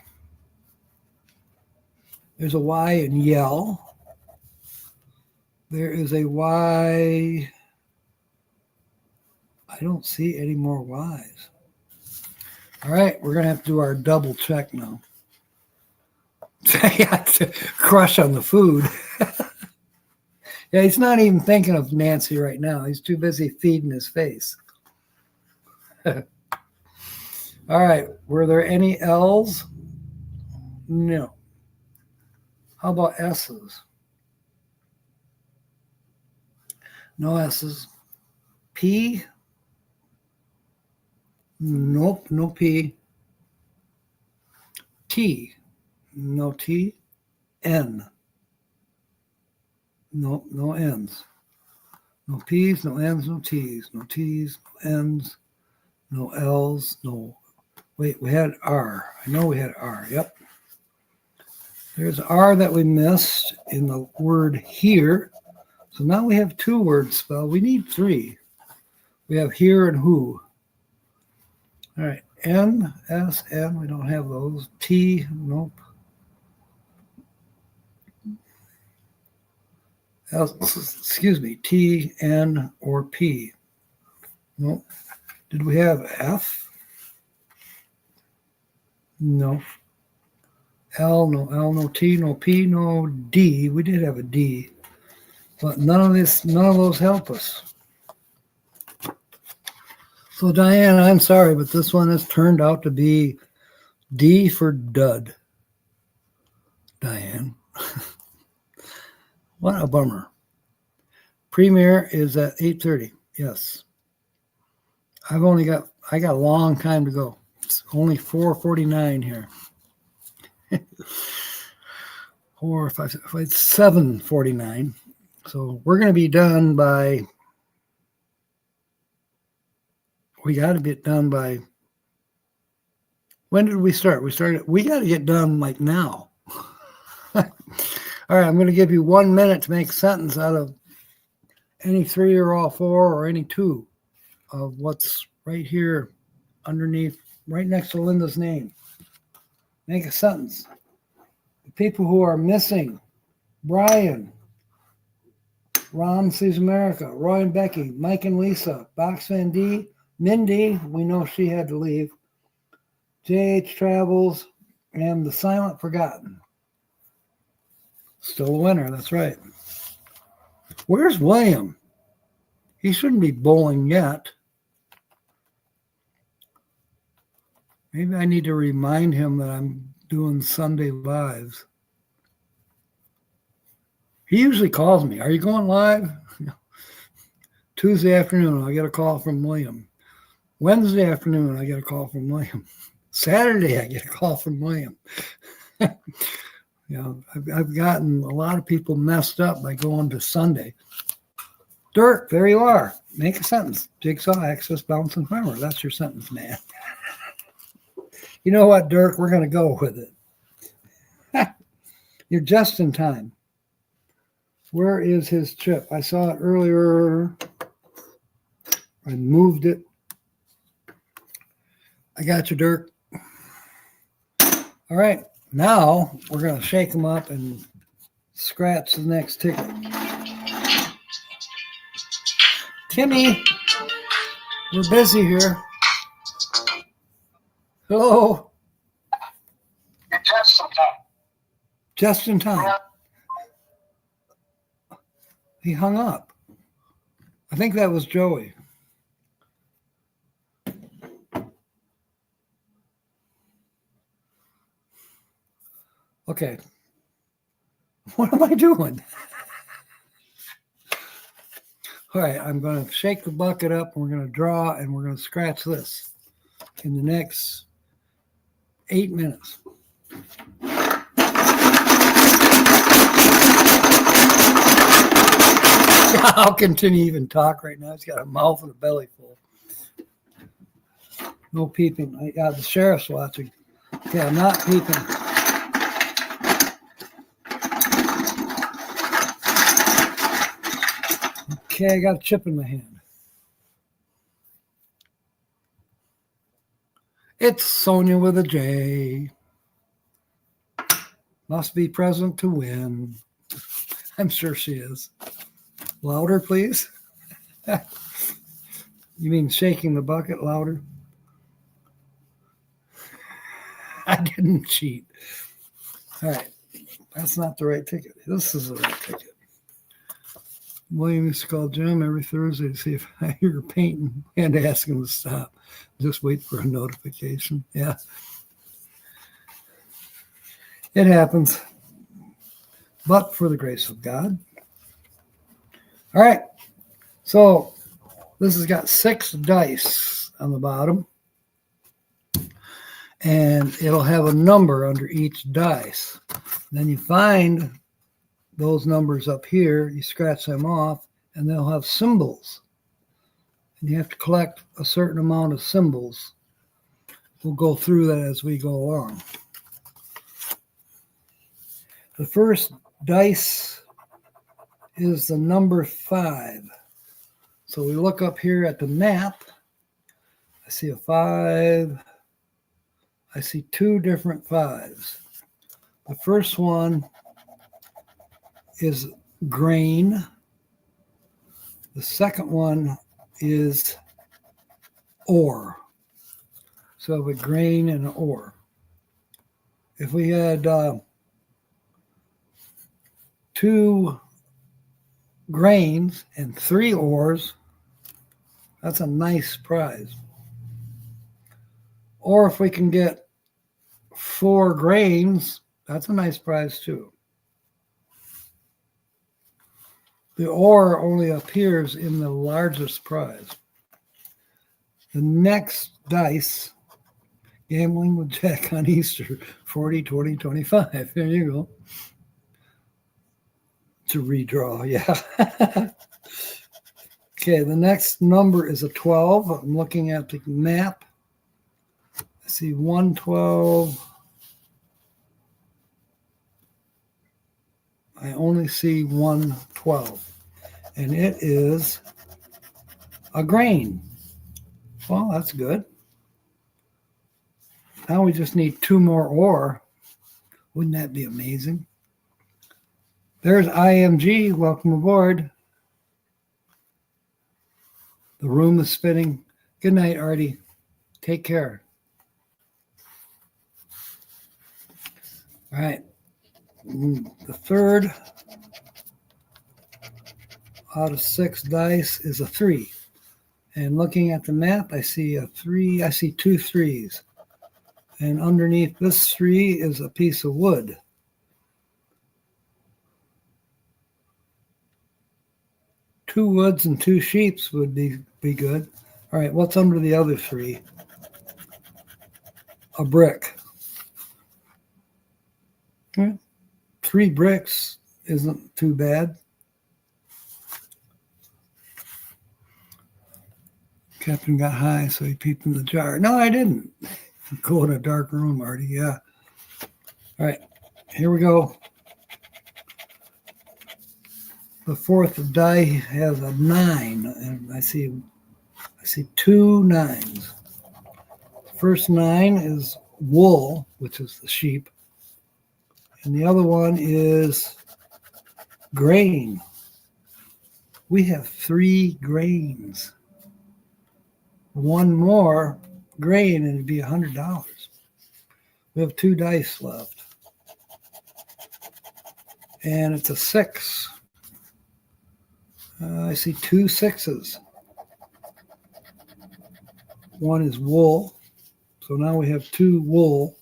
There's a Y in yell. There is a Y. I don't see any more Y's. All right, we're going to have to do our double check now. Crush on the food. Yeah, he's not even thinking of Nancy right now. He's too busy feeding his face. All right, were there any L's? No. How about S's? No S's. P? Nope, no P. T? No T. N? Nope, no N's. No P's, no N's, no T's. No T's, no N's, no L's, no. Wait, we had R. I know we had R. Yep. There's R that we missed in the word here. So now we have 2 words spelled. We need 3. We have here and who. All right. N, S, N. We don't have those. T, nope. Excuse me. T, N, or P. Nope. Did we have F? No. L, no T, no P, no D. We did have a D. But none of those help us. So Diane, I'm sorry, but this one has turned out to be D for dud. Diane. What a bummer. Premiere is at 8:30. Yes. I got a long time to go. It's only 4:49 here. 4, 5, 6, 7:49. So we're going to be done by. We got to get done by. When did we start? We got to get done like now. All right, I'm going to give you 1 minute to make a sentence out of any 3 or all 4 or any 2 of what's right here underneath, right next to Linda's name. Make a sentence. The people who are missing: Brian, Ron Sees America, Roy and Becky, Mike and Lisa, Box Van D, Mindy, we know she had to leave, JH Travels, and The Silent Forgotten. Still a winner, that's right. Where's William? He shouldn't be bowling yet. Maybe I need to remind him that I'm doing Sunday lives. He usually calls me. Are you going live? Tuesday afternoon, I get a call from William. Wednesday afternoon, I get a call from William. Saturday, I get a call from William. I've gotten a lot of people messed up by going to Sunday. Dirk, there you are. Make a sentence. Jigsaw, Access, Bouncing Farmer. That's your sentence, man. You know what, Dirk? We're going to go with it. You're just in time. Where is his chip? I saw it earlier. I moved it. I got you, Dirk. All right. Now we're going to shake them up and scratch the next ticket. Timmy, we're busy here. Hello. Just in time. Just in time. He hung up. I think that was Joey. Okay. What am I doing? All right, I'm going to shake the bucket up, and we're going to draw, and we're going to scratch this in the next 8 minutes. How can Timmy even talk right now? He's got a mouth and a belly full. No peeping. Yeah, the sheriff's watching. Okay, I'm not peeping. Okay, I got a chip in my hand. It's Sonia with a J. Must be present to win. I'm sure she is. Louder, please. You mean shaking the bucket louder? I didn't cheat. All right. That's not the right ticket. This is the right ticket. William used to call Jim every Thursday to see if I hear painting and ask him to stop. Just wait for a notification. Yeah. It happens. But for the grace of God. All right. So this has got 6 dice on the bottom. And it'll have a number under each dice. Then you find those numbers up here, you scratch them off, and they'll have symbols. And you have to collect a certain amount of symbols. We'll go through that as we go along. The first dice is the number 5. So we look up here at the map. I see a 5. I see 2 different 5s. The first one is grain. The second one is ore. So we have a grain and an ore. If we had 2 grains and 3 ores, that's a nice prize. Or if we can get 4 grains, that's a nice prize too. The ore only appears in the largest prize. The next dice, gambling with Jack on Easter, 40, 20, 25. There you go. To redraw, yeah. Okay, the next number is a 12. I'm looking at the map. I see 112. I only see 112, and it is a grain. Well, that's good. Now we just need 2 more ore. Wouldn't that be amazing? There's IMG. Welcome aboard. The room is spinning. Good night, Artie. Take care. All right. The third out of 6 dice is a 3. And looking at the map, I see a 3. I see 2 3s. And underneath this 3 is a piece of wood. Two woods and 2 sheeps would be good. All right, what's under the other 3? A brick. Okay. 3 bricks isn't too bad. Captain got high, so he peeped in the jar. No, I didn't. Go in a dark room, Artie. Yeah. All right, here we go. The fourth die has a 9, and I see 2 9s. First 9 is wool, which is the sheep. And the other one is grain. We have 3 grains. 1 more grain and it'd be $100. We have 2 dice left. And it's a 6. I see 2 6s. One is wool. So now we have 2 wool.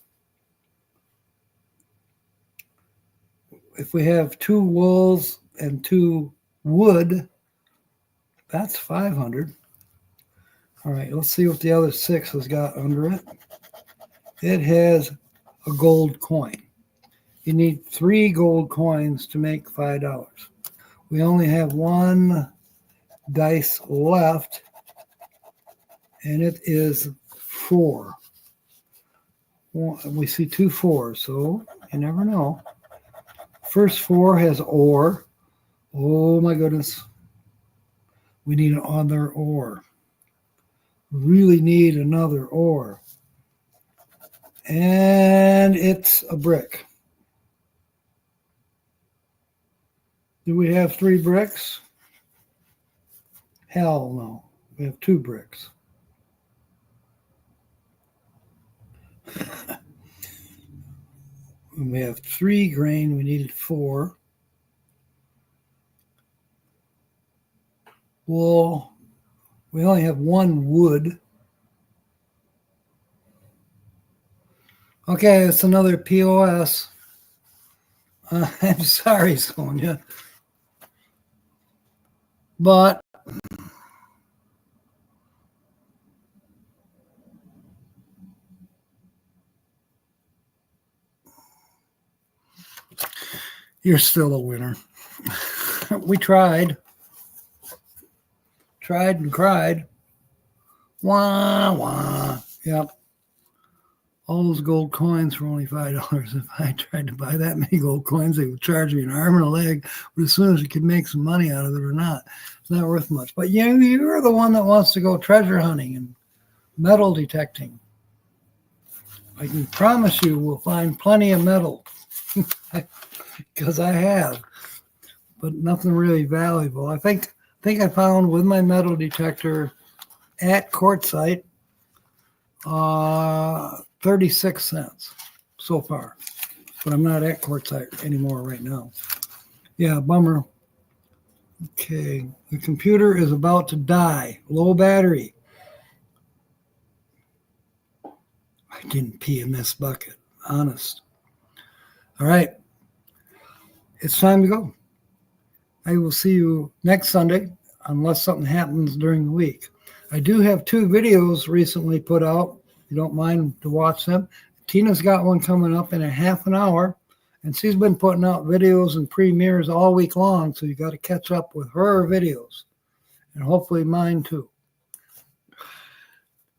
If we have 2 wools and 2 wood, that's 500. All right, let's see what the other 6 has got under it. It has a gold coin. You need 3 gold coins to make $5. We only have one dice left, and it is 4. We see 2 4s, so you never know. First 4 has or. Oh my goodness. We need another or. Really need another or. And it's a brick. Do we have 3 bricks? Hell no. We have 2 bricks. We have 3 grain. We needed 4. Wool. We only have 1 wood. Okay, it's another POS. I'm sorry, Sonia. But you're still a winner. We tried. Tried and cried. Wah, wah. Yep. All those gold coins for only $5. If I tried to buy that many gold coins, they would charge me an arm and a leg. But as soon as you could make some money out of it or not, it's not worth much. But you're the one that wants to go treasure hunting and metal detecting. I can promise you we'll find plenty of metal because I have, but nothing really valuable. I think I found with my metal detector at Quartzsite 36 cents so far, but I'm not at Quartzsite anymore right now. Yeah, bummer. Okay, the computer is about to die. Low battery. I didn't pee in this bucket, honest. All right, it's time to go. I will see you next Sunday, unless something happens during the week. I do have 2 videos recently put out. If you don't mind to watch them. Tina's got one coming up in a half an hour, and she's been putting out videos and premieres all week long, so you got to catch up with her videos, and hopefully mine too.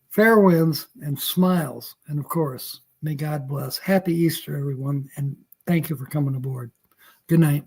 Fair winds and smiles, and of course, may God bless. Happy Easter, everyone, and thank you for coming aboard. Good night.